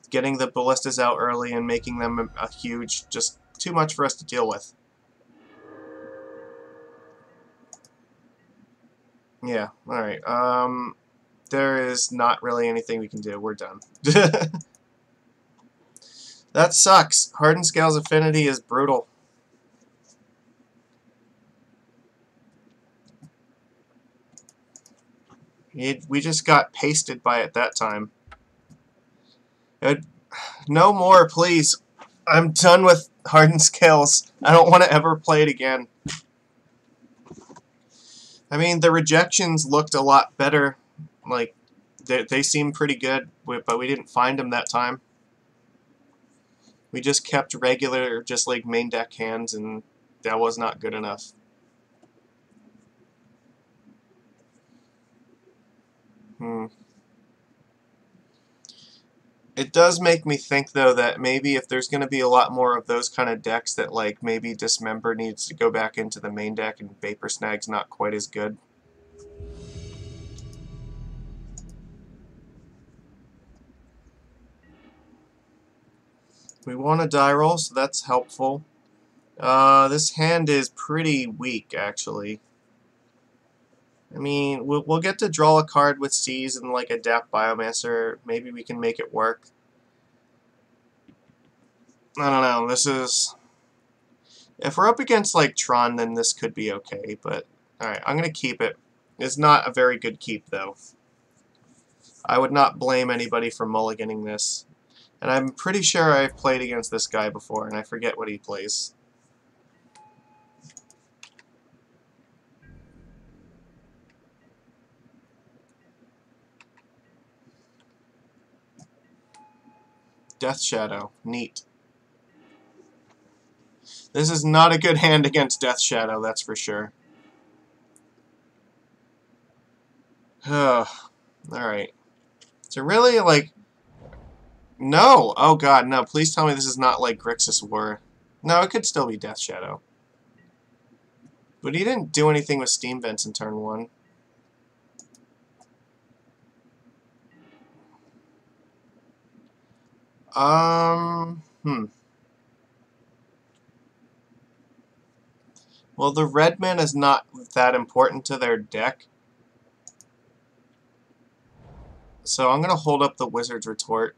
Getting the Ballistas out early and making them a huge, just too much for us to deal with. Yeah, alright. There is not really anything we can do. We're done. That sucks. Hardened Scales Affinity is brutal. We just got pasted by it that time. No more, please. I'm done with Hardened Scales. I don't want to ever play it again. I mean, the rejections looked a lot better. Like, they seemed pretty good, but we didn't find them that time. We just kept regular, just like main deck hands, and that was not good enough. It does make me think, though, that maybe if there's going to be a lot more of those kind of decks, that like maybe Dismember needs to go back into the main deck and Vapor Snag's not quite as good. We want a die roll, so that's helpful. This hand is pretty weak, actually. I mean, we'll get to draw a card with Seize and like Adapt Biomancer. Maybe we can make it work. I don't know. This is... If we're up against like Tron, then this could be okay. But alright, I'm going to keep it. It's not a very good keep, though. I would not blame anybody for mulliganing this. And I'm pretty sure I've played against this guy before, and I forget what he plays. Death Shadow. Neat. This is not a good hand against Death Shadow, that's for sure. Alright. So really, like... No! Oh god, no. Please tell me this is not like Grixis War. No, it could still be Death Shadow. But he didn't do anything with Steam Vents in turn 1. Well, the red mana is not that important to their deck. So I'm going to hold up the Wizard's Retort.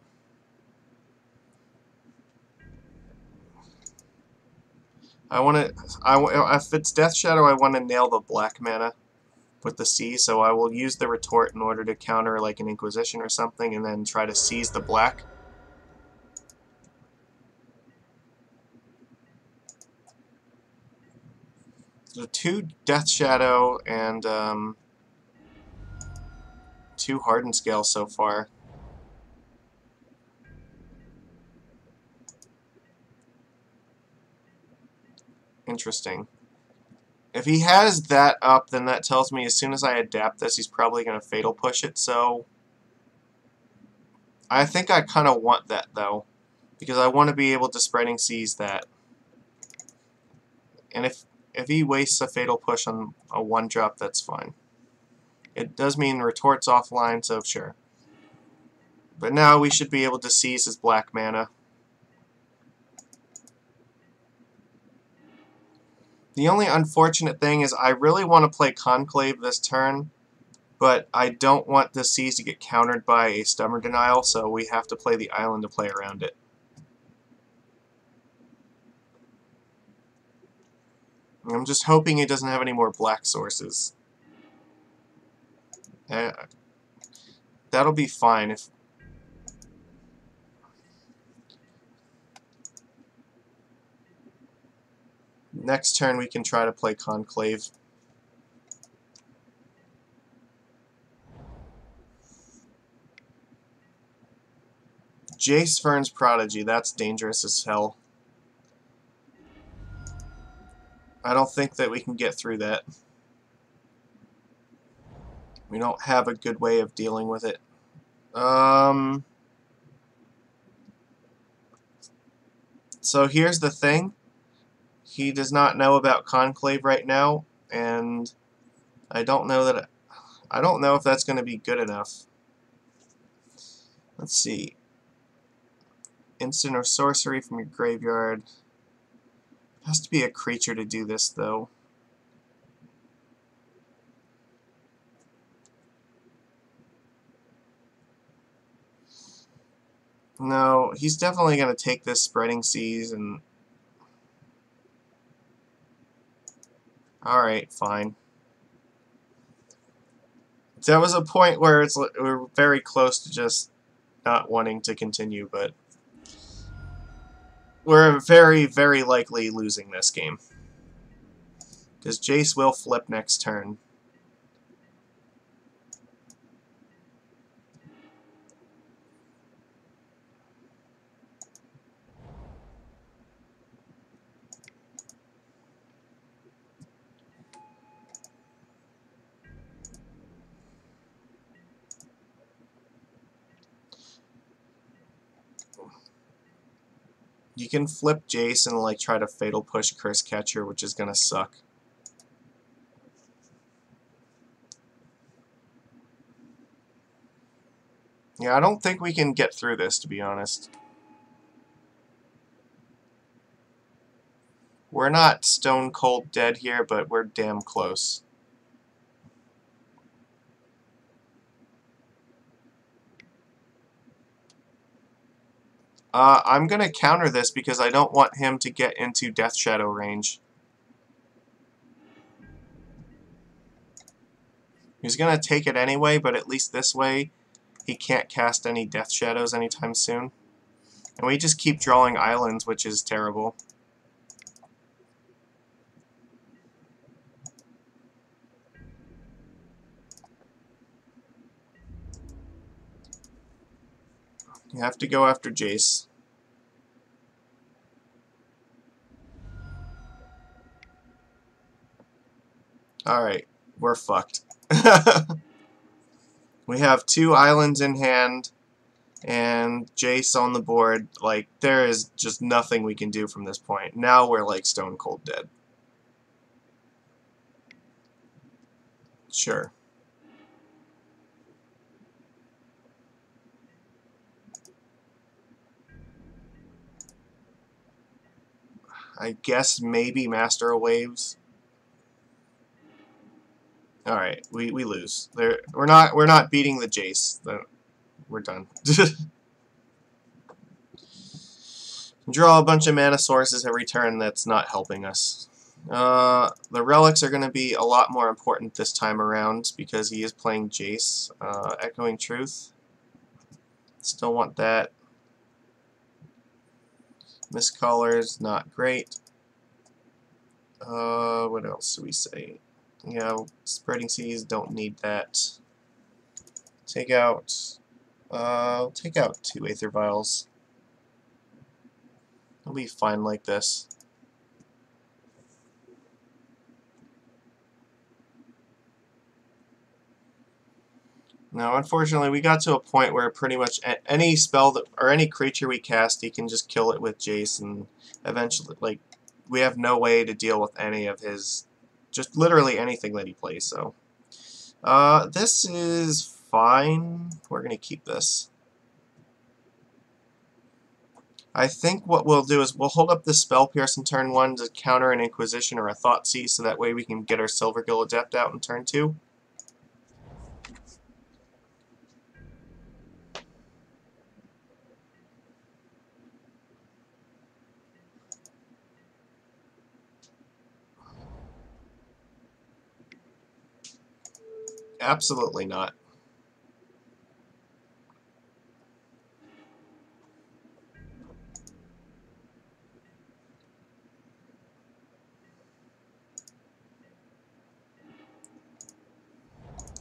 If it's Death Shadow, I want to nail the black mana with the C, so I will use the Retort in order to counter like an Inquisition or something, and then try to seize the black. So 2 Death Shadow and 2 Hardened Scale so far. Interesting. If he has that up, then that tells me as soon as I adapt this, he's probably going to Fatal Push it, so... I think I kind of want that, though, because I want to be able to Spreading Seas that. And if he wastes a Fatal Push on a 1-drop, that's fine. It does mean Retort's offline, so sure. But now we should be able to seize his black mana. The only unfortunate thing is I really want to play Conclave this turn, but I don't want the Seize to get countered by a Stubborn Denial, so we have to play the island to play around it. I'm just hoping it doesn't have any more black sources. That'll be fine if... Next turn we can try to play Conclave. Jace Vern's Prodigy, that's dangerous as hell. I don't think that we can get through that. We don't have a good way of dealing with it. So here's the thing. He does not know about Conclave right now, and I don't know if that's going to be good enough. Let's see. Instant or sorcery from your graveyard. It has to be a creature to do this, though. No, he's definitely going to take this Spreading Seas and... Alright, fine. There was a point where we're very close to just not wanting to continue, but we're very, very likely losing this game. Because Jace will flip next turn. You can flip Jace and like try to Fatal Push Curse Catcher, which is gonna suck. Yeah, I don't think we can get through this, to be honest. We're not stone cold dead here, but we're damn close. I'm gonna counter this because I don't want him to get into Death Shadow range. He's gonna take it anyway, but at least this way he can't cast any Death Shadows anytime soon. And we just keep drawing islands, which is terrible. You have to go after Jace. Alright, we're fucked. We have 2 islands in hand and Jace on the board. Like, there is just nothing we can do from this point. Now we're like stone cold dead. Sure. I guess maybe Master of Waves. Alright, we lose. We're not beating the Jace. We're done. Draw a bunch of mana sources every turn. That's not helping us. The relics are going to be a lot more important this time around because he is playing Jace. Echoing Truth. Still want that. Miscolors, not great. What else do we say? Spreading Seas, don't need that. Take out, take out 2 Aether Vials. It'll be fine like this. Now, unfortunately, we got to a point where pretty much any spell that, or any creature we cast, he can just kill it with Jace, and eventually, like, we have no way to deal with any of his, just literally anything that he plays, so. This is fine. We're going to keep this. I think what we'll do is we'll hold up the Spell Pierce in turn 1 to counter an Inquisition or a Thoughtseize, so that way we can get our Silvergill Adept out in turn 2. Absolutely not.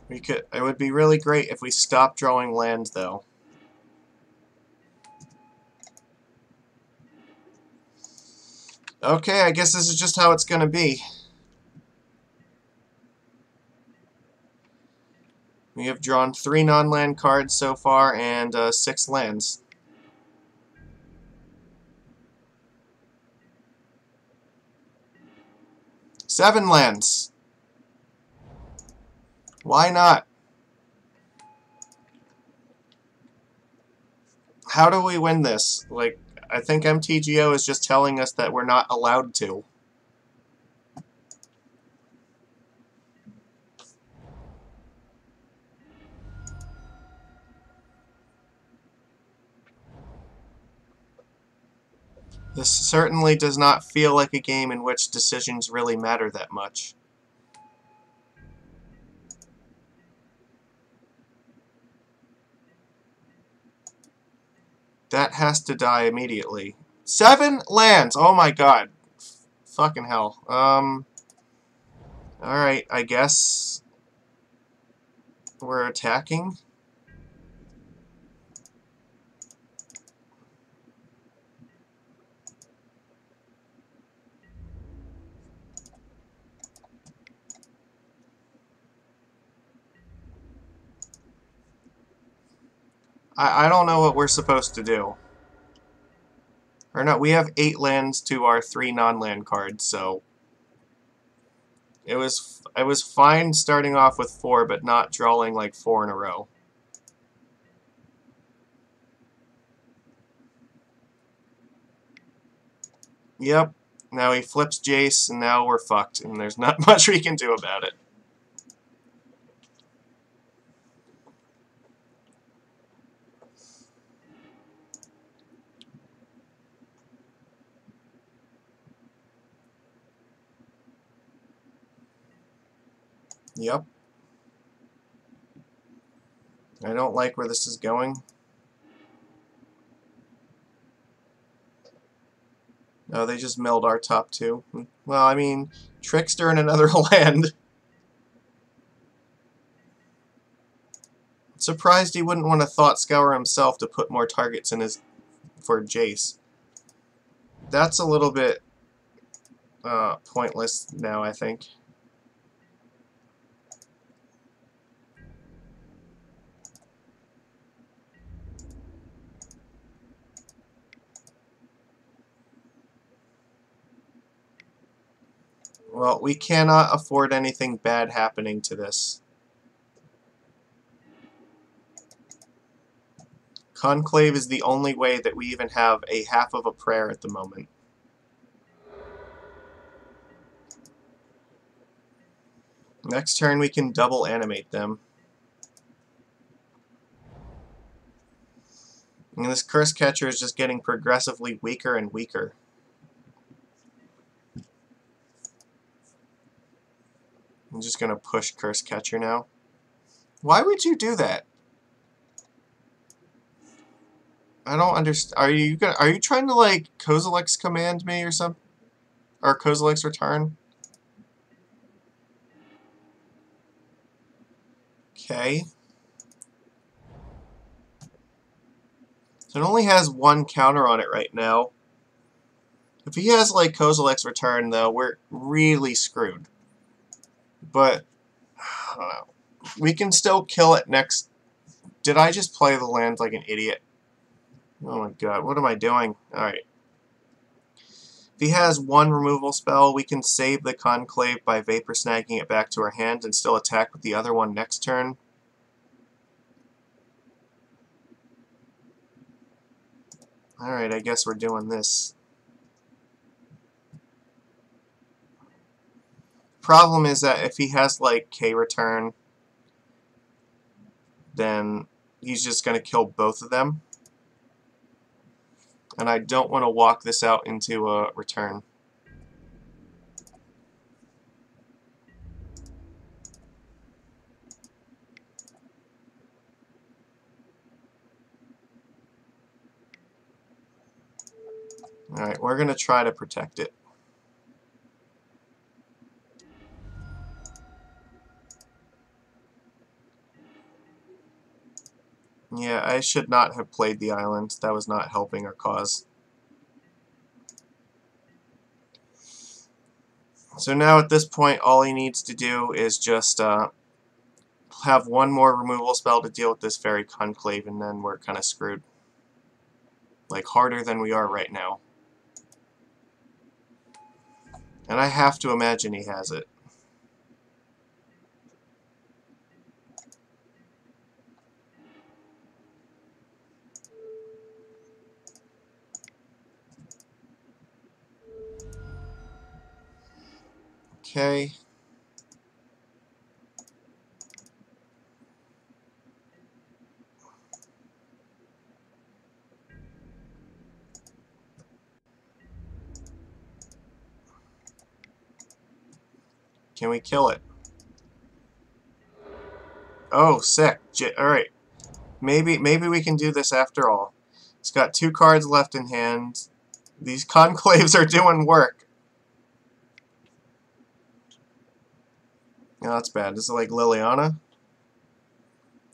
We could. It would be really great if we stopped drawing land, though. Okay, I guess this is just how it's going to be. We have drawn 3 non-land cards so far and 6 lands. Seven lands. Why not? How do we win this? Like, I think MTGO is just telling us that we're not allowed to. This certainly does not feel like a game in which decisions really matter that much. That has to die immediately. 7 lands! Oh my god. Fucking hell. Alright, I guess we're attacking. I don't know what we're supposed to do. Or no, we have 8 lands to our 3 non-land cards, so it was fine starting off with 4, but not drawing like 4 in a row. Yep. Now he flips Jace, and now we're fucked, and there's not much we can do about it. Yep. I don't like where this is going. Oh, they just milled our top 2. Well, I mean, Trickster in another land. Surprised he wouldn't want to Thought Scour himself to put more targets in his for Jace. That's a little bit pointless now, I think. Well, we cannot afford anything bad happening to this. Conclave is the only way that we even have a half of a prayer at the moment. Next turn we can double animate them. And this Curse Catcher is just getting progressively weaker and weaker. I'm just going to push Curse Catcher now. Why would you do that? I don't understand. Are you trying to like Kozilek's command me or something? Or Kozilek's return? Okay. So it only has one counter on it right now. If he has like Kozilek's return though, we're really screwed. But I don't know. We can still kill it next. Did I just play the land like an idiot? Oh my god, what am I doing? Alright. If he has one removal spell, we can save the Conclave by Vapor Snagging it back to our hand and still attack with the other one next turn. Alright, I guess we're doing this. Problem is that if he has like K-Return, then he's just going to kill both of them. And I don't want to walk this out into a return. Alright, we're going to try to protect it. Yeah, I should not have played the island. That was not helping our cause. So now at this point, all he needs to do is just have one more removal spell to deal with this Fairy Conclave, and then we're kind of screwed. Like, harder than we are right now. And I have to imagine he has it. Okay. Can we kill it? Oh, sick. Alright. Maybe we can do this after all. It's got 2 cards left in hand. These conclaves are doing work. No, that's bad. Is it like Liliana?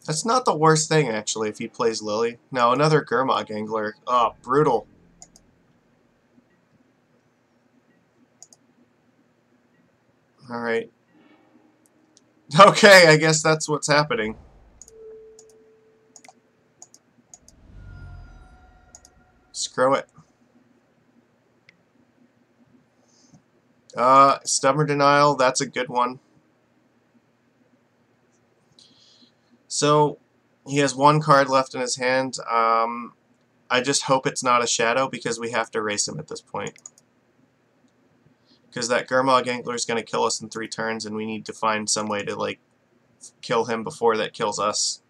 That's not the worst thing, actually, if he plays Lily. No, another Gurmag Angler. Oh, brutal. Alright. Okay, I guess that's what's happening. Screw it. Stubborn Denial, that's a good one. So, he has 1 card left in his hand. I just hope it's not a Shadow, because we have to erase him at this point. Because that Gurmag Angler is going to kill us in 3 turns, and we need to find some way to, like, kill him before that kills us.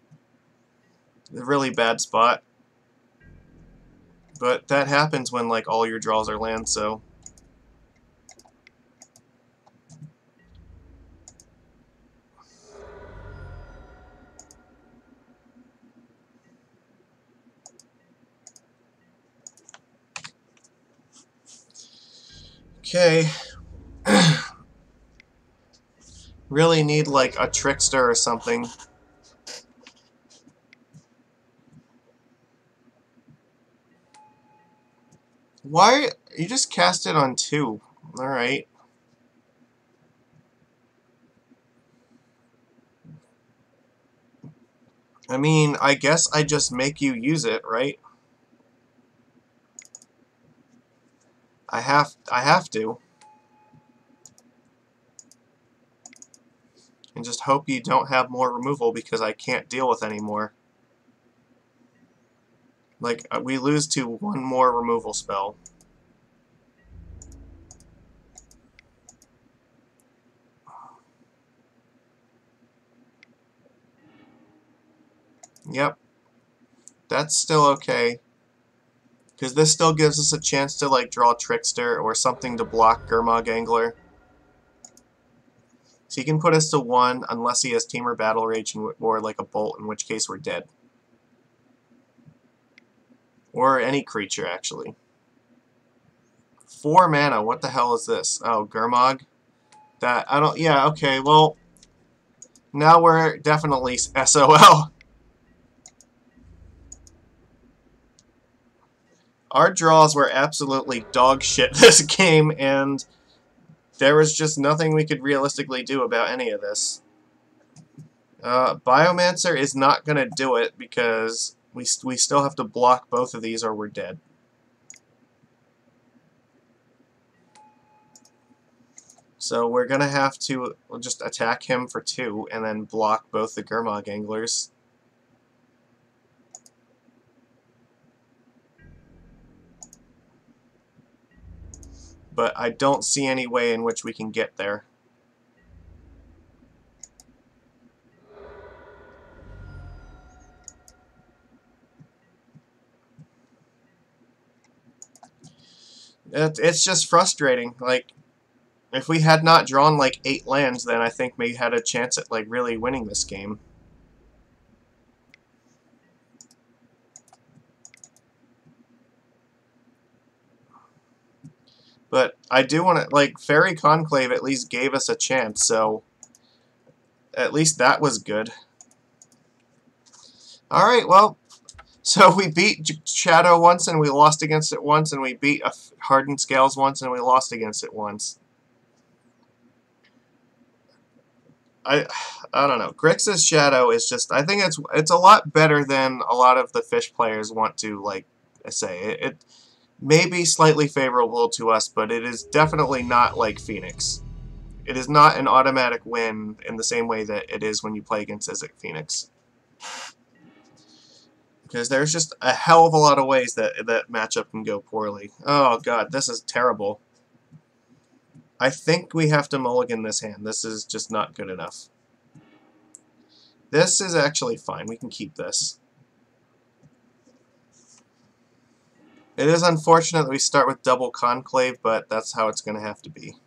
A really bad spot. But that happens when, like, all your draws are land, so... Okay. Really need, like, a Trickster or something. Why? You just cast it on 2. Alright. I mean, I guess I just make you use it, right? I have to. And just hope you don't have more removal because I can't deal with any more. Like, we lose to one more removal spell. Yep. That's still okay. Because this still gives us a chance to, like, draw Trickster or something to block Gurmag Angler. So he can put us to 1 unless he has Tamer Battle Rage or, like, a Bolt, in which case we're dead. Or any creature, actually. 4 mana, what the hell is this? Oh, Gurmag? That, I don't, yeah, okay, well, now we're definitely SOL. Our draws were absolutely dog shit this game, and there was just nothing we could realistically do about any of this. Biomancer is not going to do it because we still have to block both of these or we're dead. So we're going to have to just attack him for 2 and then block both the Gurmag Anglers. But I don't see any way in which we can get there. It's just frustrating. Like, if we had not drawn like 8 lands, then I think we had a chance at like really winning this game. But I do want to, like, Fairy Conclave at least gave us a chance, so at least that was good. Alright, well, so we beat Shadow once and we lost against it once, and we beat Hardened Scales once and we lost against it once. I don't know. Grixis Shadow is just, I think it's a lot better than a lot of the Fish players want to, like, say. It may be slightly favorable to us, but it is definitely not like Phoenix. It is not an automatic win in the same way that it is when you play against Izzet Phoenix. Because there's just a hell of a lot of ways that that matchup can go poorly. Oh god, this is terrible. I think we have to mulligan this hand. This is just not good enough. This is actually fine. We can keep this. It is unfortunate that we start with double Conclave, but that's how it's going to have to be.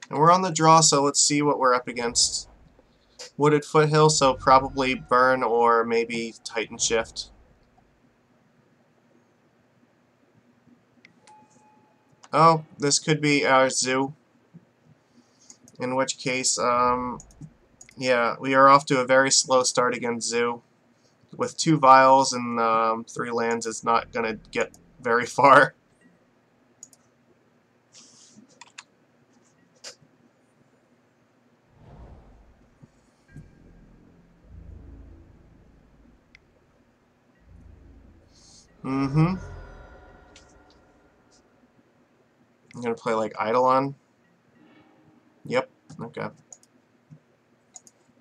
And we're on the draw, so let's see what we're up against. Wooded Foothill, so probably Burn or maybe Titan Shift. Oh, this could be our Zoo. In which case, yeah, we are off to a very slow start against Zoo. With 2 Vials and 3 lands, it's not going to get very far. Mm-hmm. I'm going to play like Eidolon. Yep, okay.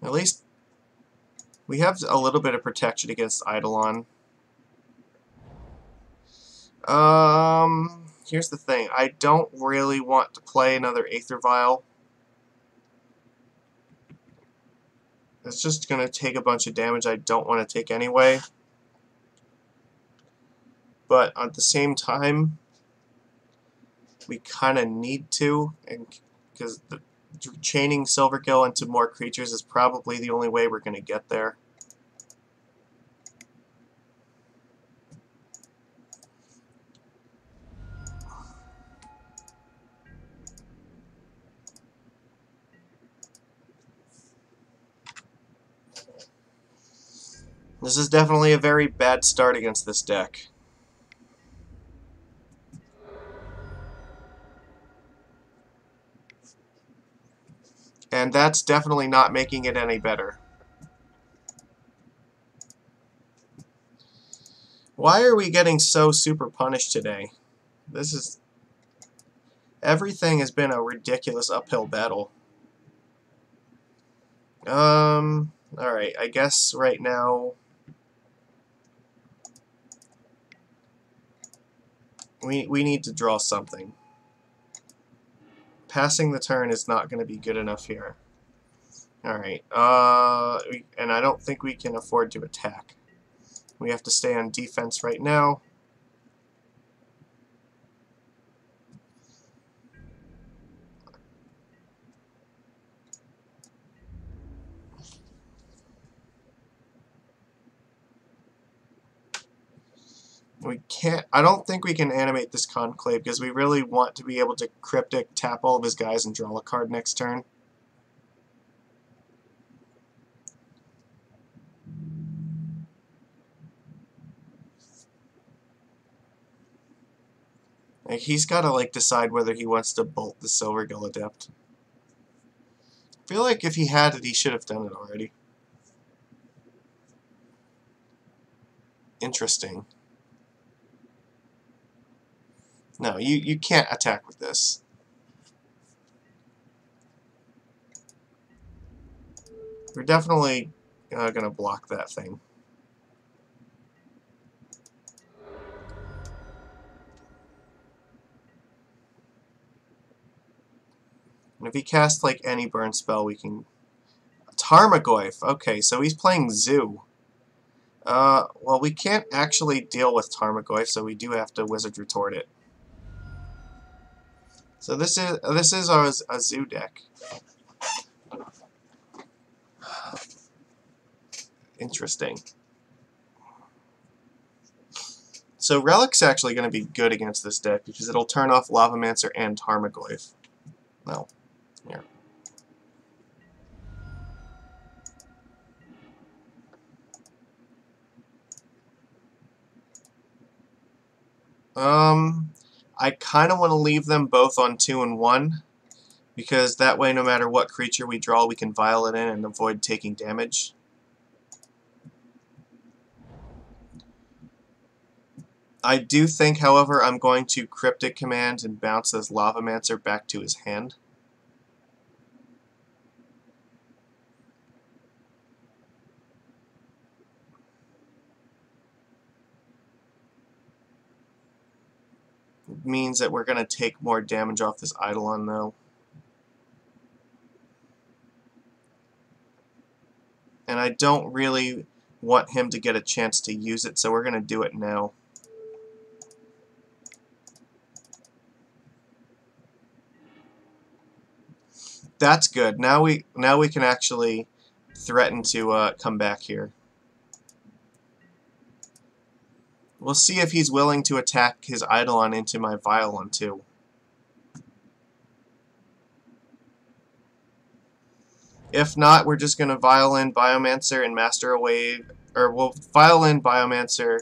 At least we have a little bit of protection against Eidolon. Here's the thing. I don't really want to play another Aether Vial. It's just going to take a bunch of damage I don't want to take anyway. But at the same time, we kind of need to, because chaining Silvergill into more creatures is probably the only way we're going to get there. This is definitely a very bad start against this deck. And that's definitely not making it any better. Why are we getting so super punished today? This is... Everything has been a ridiculous uphill battle. Alright, I guess right now we need to draw something. Passing the turn is not going to be good enough here. Alright, and I don't think we can afford to attack. We have to stay on defense right now. We can't. I don't think we can animate this Conclave because we really want to be able to Cryptic, tap all of his guys, and draw a card next turn. Like, he's got to decide whether he wants to bolt the Silvergill Adept. I feel like if he had it, he should have done it already. Interesting. No, you can't attack with this. We're definitely going to block that thing. And if he casts any burn spell, we can... Tarmogoyf! Okay, so he's playing Zoo. Well, we can't actually deal with Tarmogoyf, so we do have to Wizard Retort it. So this is our Zoo deck. Interesting. So Relic's actually going to be good against this deck because it'll turn off Lavamancer and Tarmogoyf. Well, here. I kind of want to leave them both on 2 and 1 because that way, no matter what creature we draw, we can vial it in and avoid taking damage. I do think, however, I'm going to Cryptic Command and bounce this Lavamancer back to his hand. It means that we're going to take more damage off this Eidolon, though. And I don't really want him to get a chance to use it, so we're going to do it now. That's good. Now we can actually threaten to come back here. We'll see if he's willing to attack his Eidolon into my Violon too. If not, we're just going to Violin, Biomancer, and Master a Wave. Or we'll Violin, Biomancer.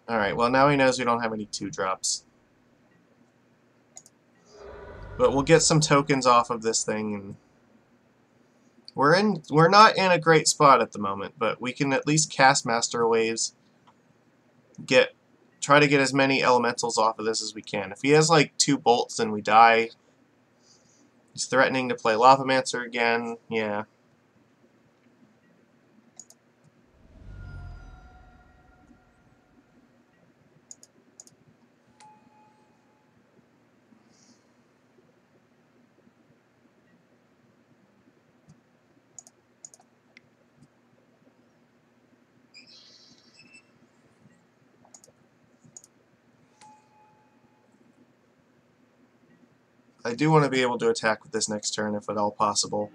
Alright, well now he knows we don't have any 2-drops. But we'll get some tokens off of this thing, and we're not in a great spot at the moment, but we can at least cast Master Waves. Try to get as many elementals off of this as we can. If he has 2 bolts, then we die. He's threatening to play Lavamancer again. Yeah. I do want to be able to attack with this next turn if at all possible.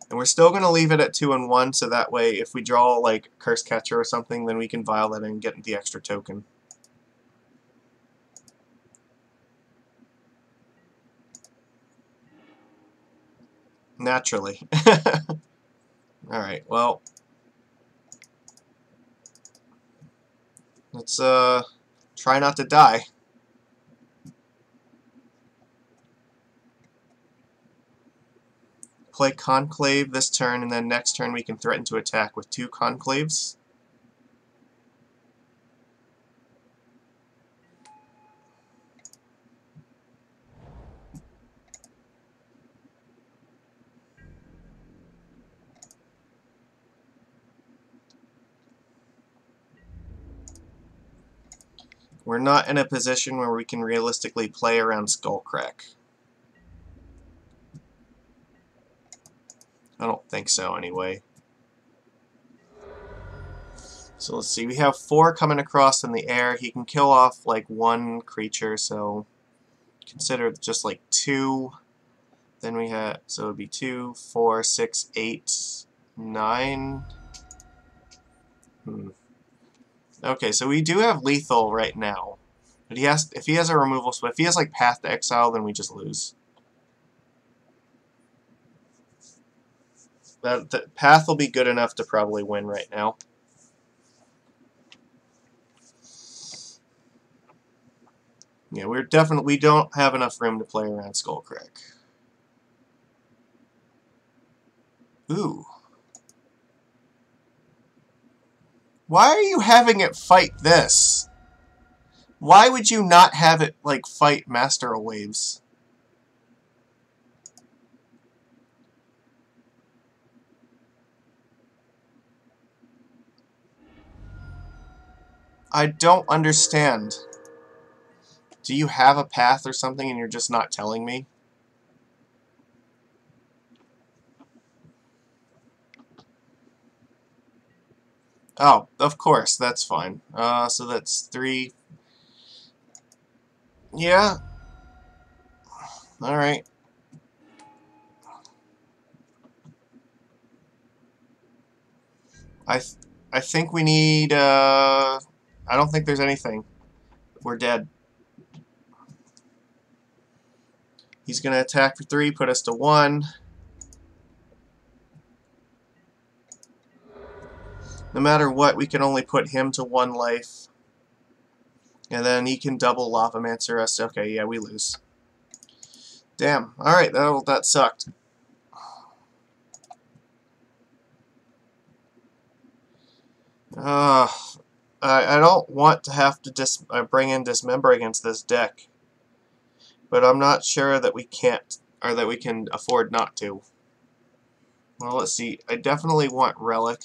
And we're still going to leave it at 2 and 1, so that way if we draw Curse Catcher or something, then we can vial that in and get the extra token. Naturally. Alright, well. Let's try not to die. Play Conclave this turn, and then next turn we can threaten to attack with 2 Conclaves. We're not in a position where we can realistically play around Skullcrack. I don't think so, anyway. So let's see, we have 4 coming across in the air. He can kill off like 1 creature, so consider just like 2. Then we have, so it would be 2, 4, 6, 8, 9. Okay, so we do have lethal right now. But he has, if he has a removal spell, if he has like Path to Exile, then we just lose. The Path will be good enough to probably win right now. Yeah, we don't have enough room to play around Skullcrack. Ooh. Why are you having it fight this? Why would you not have it, like, fight Master of Waves? I don't understand. Do you have a path or something and you're just not telling me? Oh, of course, that's fine. So that's 3. Yeah. Alright. I think we need, I don't think there's anything. We're dead. He's going to attack for 3, put us to 1. No matter what, we can only put him to 1 life. And then he can double Lavamancer us. Okay, yeah, we lose. Damn. Alright, that sucked. I don't want to have to bring in Dismember against this deck. But I'm not sure that we can't, or that we can afford not to. Well, let's see. I definitely want Relic.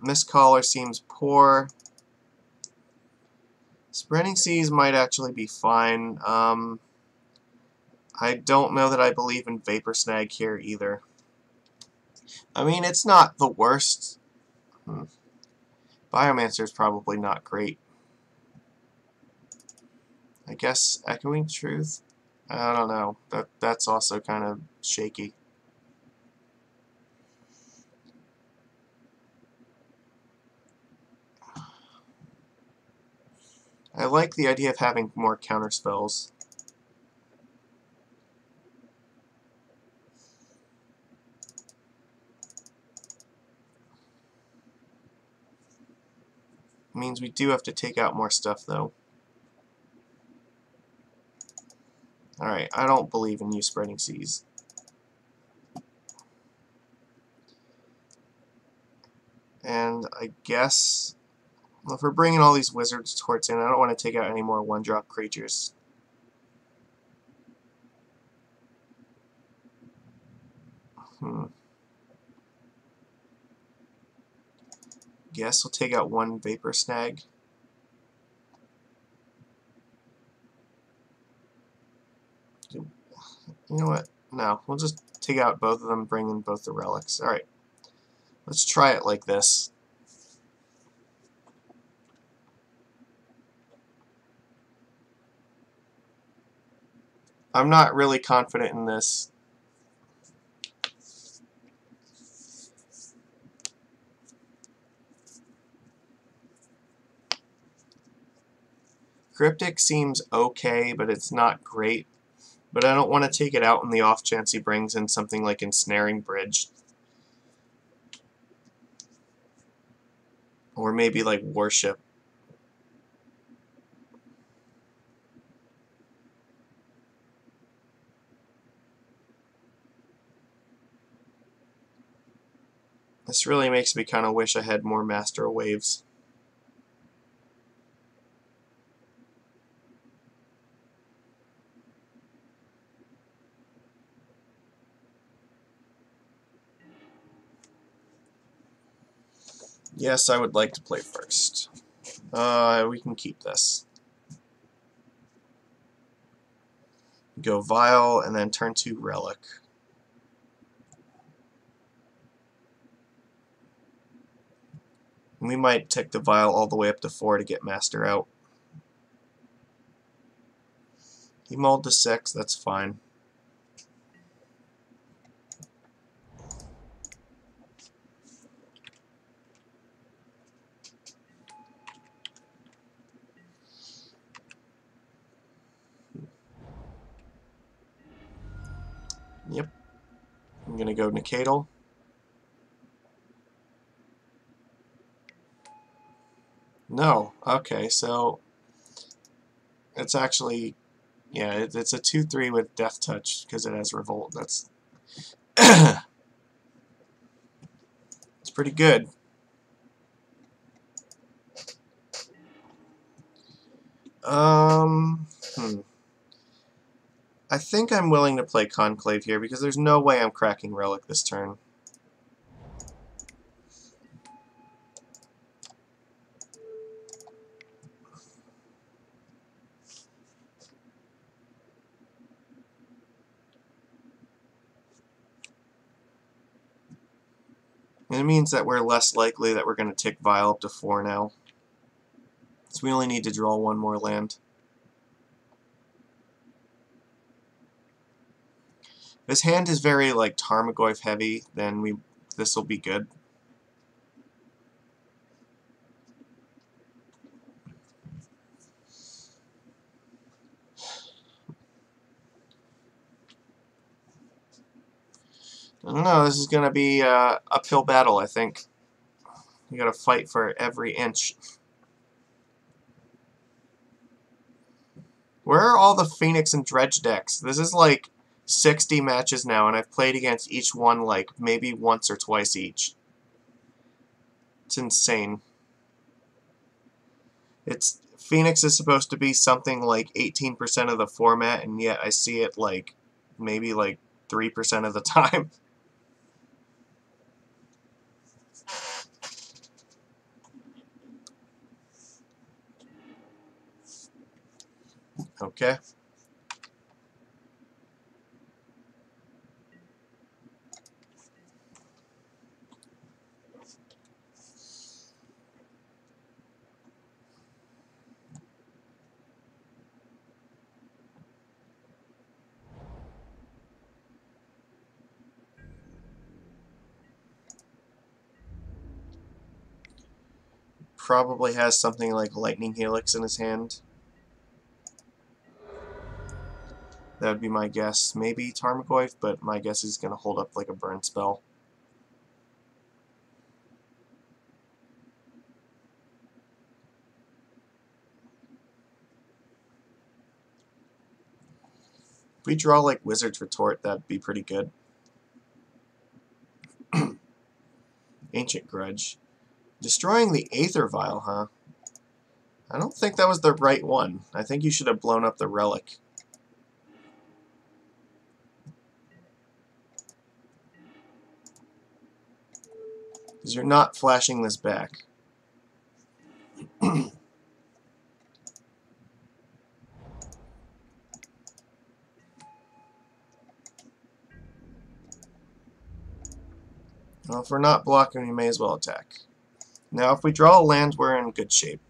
Mistcaller seems poor. Spreading Seas might actually be fine. I don't know that I believe in Vapor Snag here either. I mean, it's not the worst. Biomancer is probably not great. I guess Echoing Truth? I don't know. That's also kind of shaky. I like the idea of having more counter spells. Means we do have to take out more stuff, though. Alright, I don't believe in you Spreading Seas. And I guess, if we're bringing all these wizards towards in, I don't want to take out any more one-drop creatures. Guess we'll take out 1 Vapor Snag. You know what? No, we'll just take out both of them, bring in both the relics. Alright, let's try it like this. I'm not really confident in this. Cryptic seems okay, but it's not great. But I don't want to take it out on the off chance he brings in something like Ensnaring Bridge. Or maybe like Worship. This really makes me kind of wish I had more Master of Waves. Yes, I would like to play first. We can keep this. Go Vial, and then turn 2 Relic. We might take the Vial all the way up to 4 to get Master out. He mulled to 6, that's fine. Yep. I'm gonna go Nicadal. No. Okay, so it's actually, yeah, it's a 2/3 with Death Touch because it has Revolt. That's it's pretty good. Hmm. I think I'm willing to play Conclave here because there's no way I'm cracking Relic this turn. And it means that we're less likely that we're going to tick Vial up to 4 now. So we only need to draw 1 more land. If his hand is very like Tarmogoyf heavy, then this will be good. I don't know, this is going to be an uphill battle, I think. You got to fight for every inch. Where are all the Phoenix and Dredge decks? This is like 60 matches now, and I've played against each one like maybe once or twice each. It's insane. Phoenix is supposed to be something like 18% of the format, and yet I see it like maybe like 3% of the time. Okay. Probably has something like Lightning Helix in his hand. That would be my guess. Maybe Tarmogoyf, but my guess is going to hold up like a burn spell. If we draw like Wizard's Retort, that'd be pretty good. Ancient Grudge. Destroying the Aether Vial, huh? I don't think that was the right one. I think you should have blown up the Relic. Because you're not flashing this back. Well, if we're not blocking, we may as well attack. Now, if we draw a land, we're in good shape.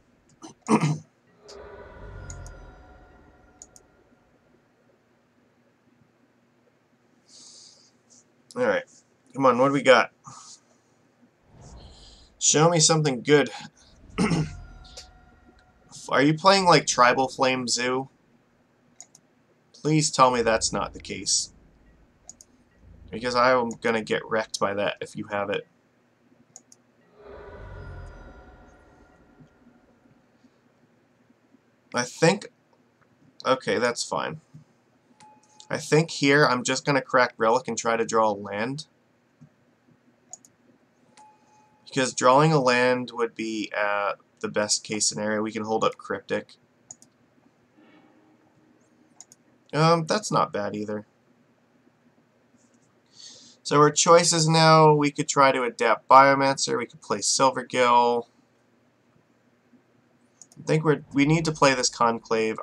Alright. Come on, what do we got? Show me something good. Are you playing like Tribal Flame Zoo? Please tell me that's not the case. Because I am going to get wrecked by that if you have it. I think... Okay, that's fine. I think here I'm just going to crack Relic and try to draw a land. Because drawing a land would be the best case scenario. We can hold up Cryptic. That's not bad either. So our choices now, we could try to adapt Biomancer, we could play Silvergill. I think we need to play this Conclave.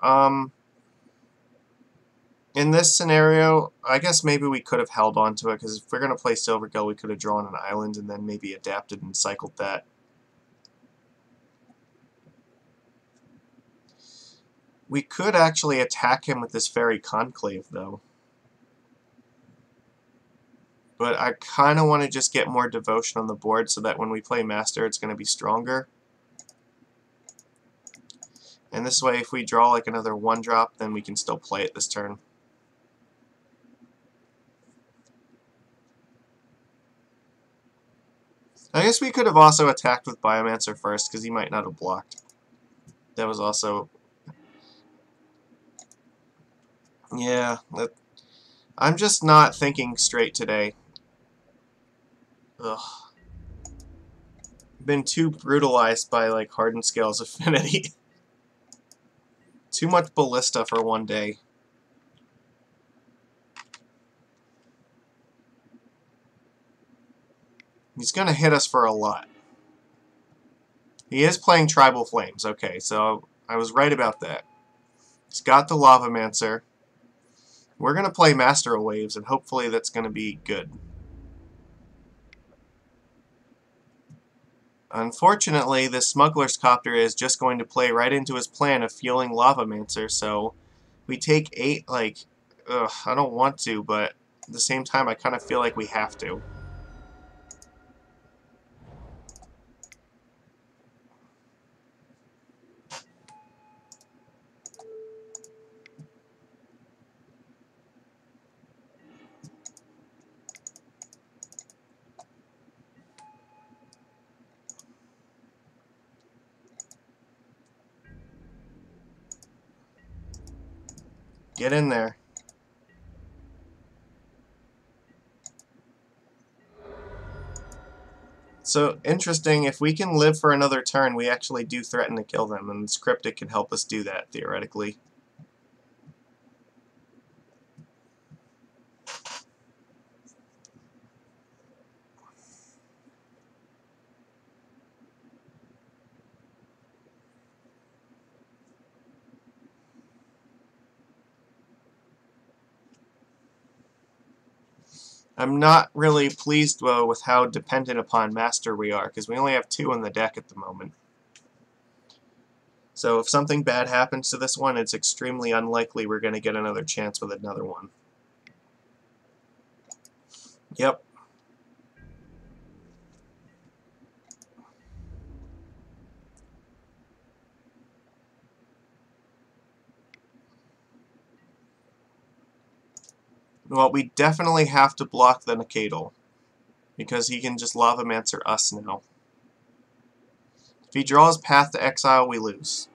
In this scenario, I guess maybe we could have held on to it, because if we're going to play Silvergill, we could have drawn an island and then maybe adapted and cycled that. We could actually attack him with this Fairy Conclave, though. But I kind of want to just get more devotion on the board so that when we play Master, it's going to be stronger. And this way, if we draw like another 1-drop, then we can still play it this turn. I guess we could have also attacked with Biomancer first, because he might not have blocked. That was also... Yeah, I'm just not thinking straight today. Ugh. Been too brutalized by, like, Hardened Scales Affinity. Too much Ballista for one day. He's going to hit us for a lot. He is playing Tribal Flames. Okay, so I was right about that. He's got the Lavamancer. We're going to play Master of Waves, and hopefully that's going to be good. Unfortunately, this Smuggler's Copter is just going to play right into his plan of fueling Lavamancer, so we take 8, like, ugh, I don't want to, but at the same time I kind of feel like we have to. Get in there. So, interesting, if we can live for another turn, we actually do threaten to kill them, and this Cryptic can help us do that, theoretically. I'm not really pleased, though, with how dependent upon Master we are, because we only have 2 in the deck at the moment. So if something bad happens to this one, it's extremely unlikely we're going to get another chance with another one. Yep. Well, we definitely have to block the Nakadal, because he can just Lavamancer us now. If he draws Path to Exile, we lose.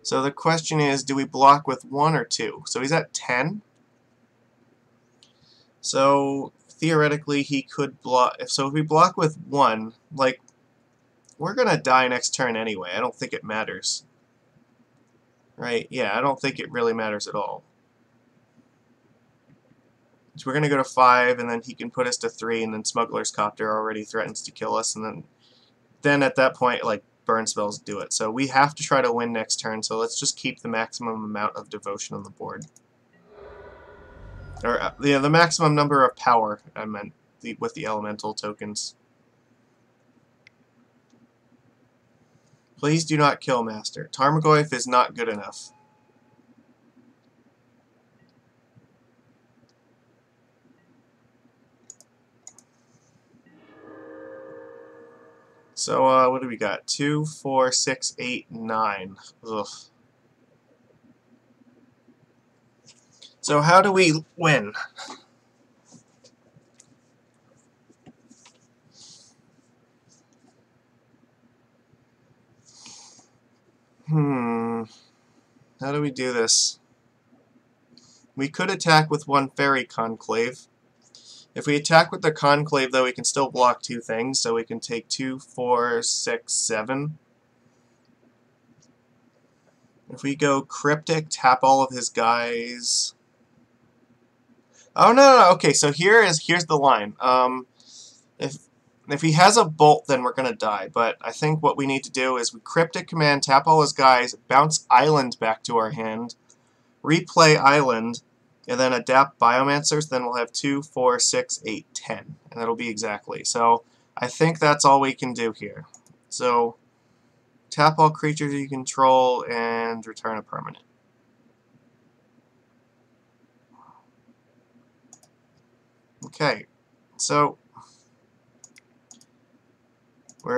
So the question is, do we block with 1 or 2? So he's at 10. So theoretically he could block. So if we block with 1, like, we're going to die next turn anyway. I don't think it matters. Right? Yeah, I don't think it really matters at all. So we're going to go to 5, and then he can put us to 3, and then Smuggler's Copter already threatens to kill us, and then at that point, like, burn spells do it. So we have to try to win next turn, so let's just keep the maximum amount of devotion on the board. Or, yeah, the maximum number of power, I meant, with the elemental tokens. Please do not kill Master. Tarmogoyf is not good enough. So, what do we got? 2, 4, 6, 8, 9. Ugh. So how do we win? How do we do this? We could attack with 1 Fairy Conclave. If we attack with the Conclave, though, we can still block 2 things, so we can take 2, 4, 6, 7. If we go Cryptic, tap all of his guys. Oh no. Okay, so here's the line. If he has a bolt, then we're gonna die. But I think what we need to do is we Cryptic command, tap all his guys, bounce Island back to our hand, replay Island, and then adapt Biomancers. Then we'll have 2, 4, 6, 8, 10, and that'll be exactly. So I think that's all we can do here. So tap all creatures you control and return a permanent. Okay, so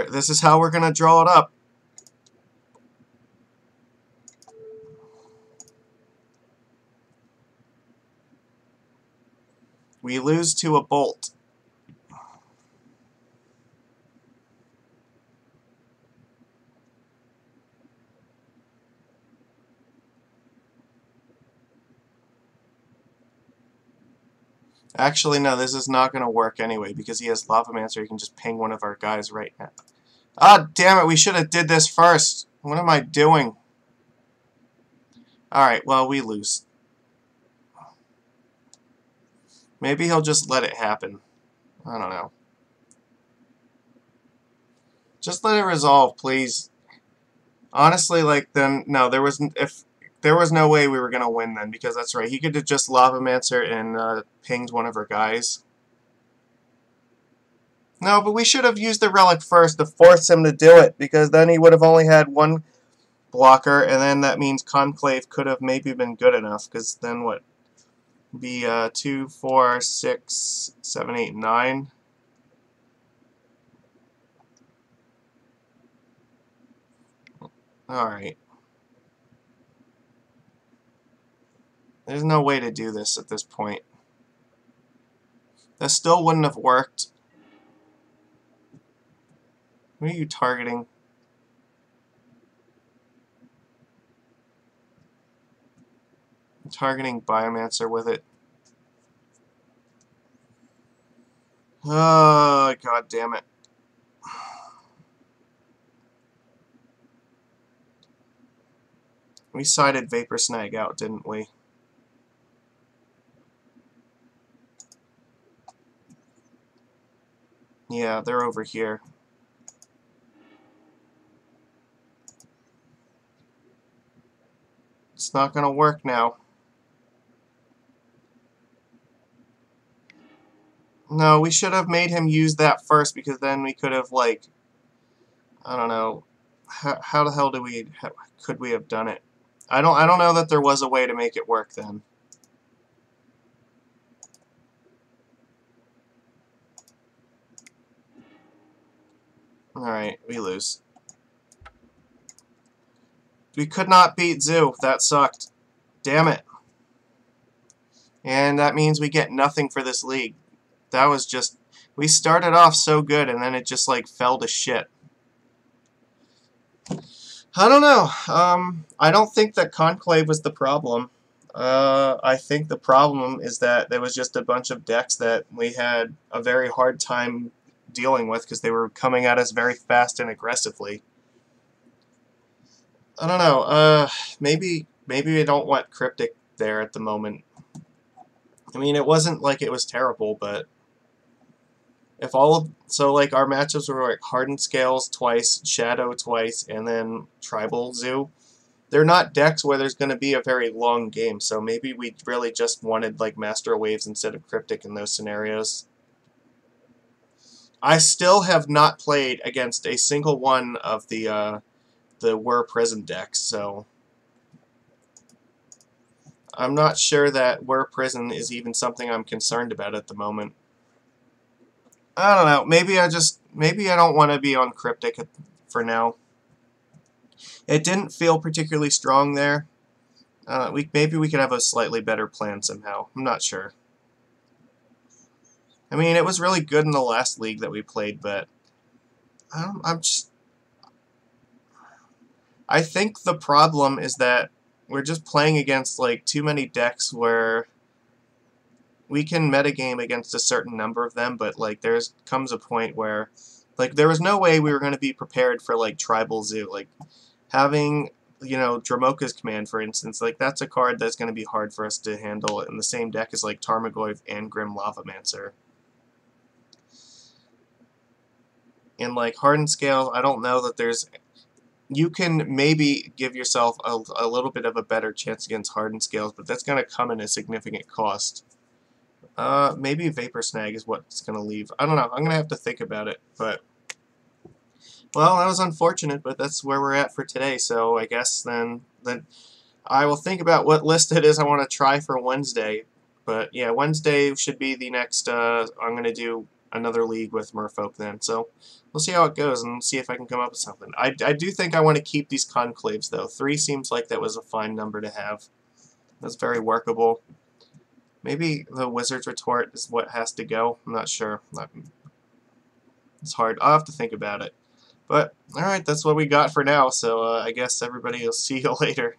this is how we're going to draw it up. We lose to a bolt. Actually, no, this is not going to work anyway, because he has Lavamancer. He can just ping one of our guys right now. Ah, damn it, we should have did this first. What am I doing? Alright, well, we lose. Maybe he'll just let it happen. I don't know. Just let it resolve, please. Honestly, like, then, no, there was no way we were going to win then, because that's right. He could have just Lavamancer and pinged one of our guys. No, but we should have used the relic first to force him to do it, because then he would have only had one blocker, and then that means Conclave could have maybe been good enough, because then what? Be 2, 4, 6, 7, 8, 9. Alright. There's no way to do this at this point. That still wouldn't have worked. What are you targeting? I'm targeting Biomancer with it. Oh, god damn it. We sided Vapor Snag out, didn't we? Yeah, they're over here. It's not gonna work now. No, we should have made him use that first, because then we could have, like, I don't know. How the hell could we have done it? I don't know that there was a way to make it work then. Alright, we lose. We could not beat Zoo. That sucked. Damn it. And that means we get nothing for this league. That was just... We started off so good, and then it just, like, fell to shit. I don't know. I don't think that Conclave was the problem. I think the problem is that there was just a bunch of decks that we had a very hard time dealing with, because they were coming at us very fast and aggressively. I don't know. Maybe we don't want Cryptic there at the moment. I mean, it wasn't like it was terrible, but if so like our matchups were like Hardened Scales twice, Shadow twice, and then Tribal Zoo. They're not decks where there's going to be a very long game, so maybe we really just wanted like Master of Waves instead of Cryptic in those scenarios. I still have not played against a single one of the Were Prison decks, so I'm not sure that Were Prison is even something I'm concerned about at the moment. I don't know. Maybe I don't want to be on Cryptic for now. It didn't feel particularly strong there. Maybe we could have a slightly better plan somehow. I'm not sure. I mean, it was really good in the last league that we played, but I think the problem is that we're just playing against like too many decks where we can metagame against a certain number of them, but like comes a point where like there was no way we were going to be prepared for like Tribal Zoo. Like having you know, Dramoka's Command, for instance, like, that's a card that's going to be hard for us to handle in the same deck as, like, Tarmogoyf and Grim Lavamancer. And, like, Hardened Scale, I don't know that there's... You can maybe give yourself a little bit of a better chance against Hardened Scales, but that's going to come at a significant cost. Maybe Vapor Snag is what's going to leave. I don't know. I'm going to have to think about it, but... Well, that was unfortunate, but that's where we're at for today, so I guess then I will think about what list it is I want to try for Wednesday. But yeah, Wednesday should be the next, I'm going to do another league with Merfolk then, so we'll see how it goes and see if I can come up with something. I do think I want to keep these conclaves, though. 3 seems like that was a fine number to have. That's very workable. Maybe the Wizard's Retort is what has to go. I'm not sure. It's hard. I'll have to think about it. But, alright, that's what we got for now, so I guess everybody will see you later.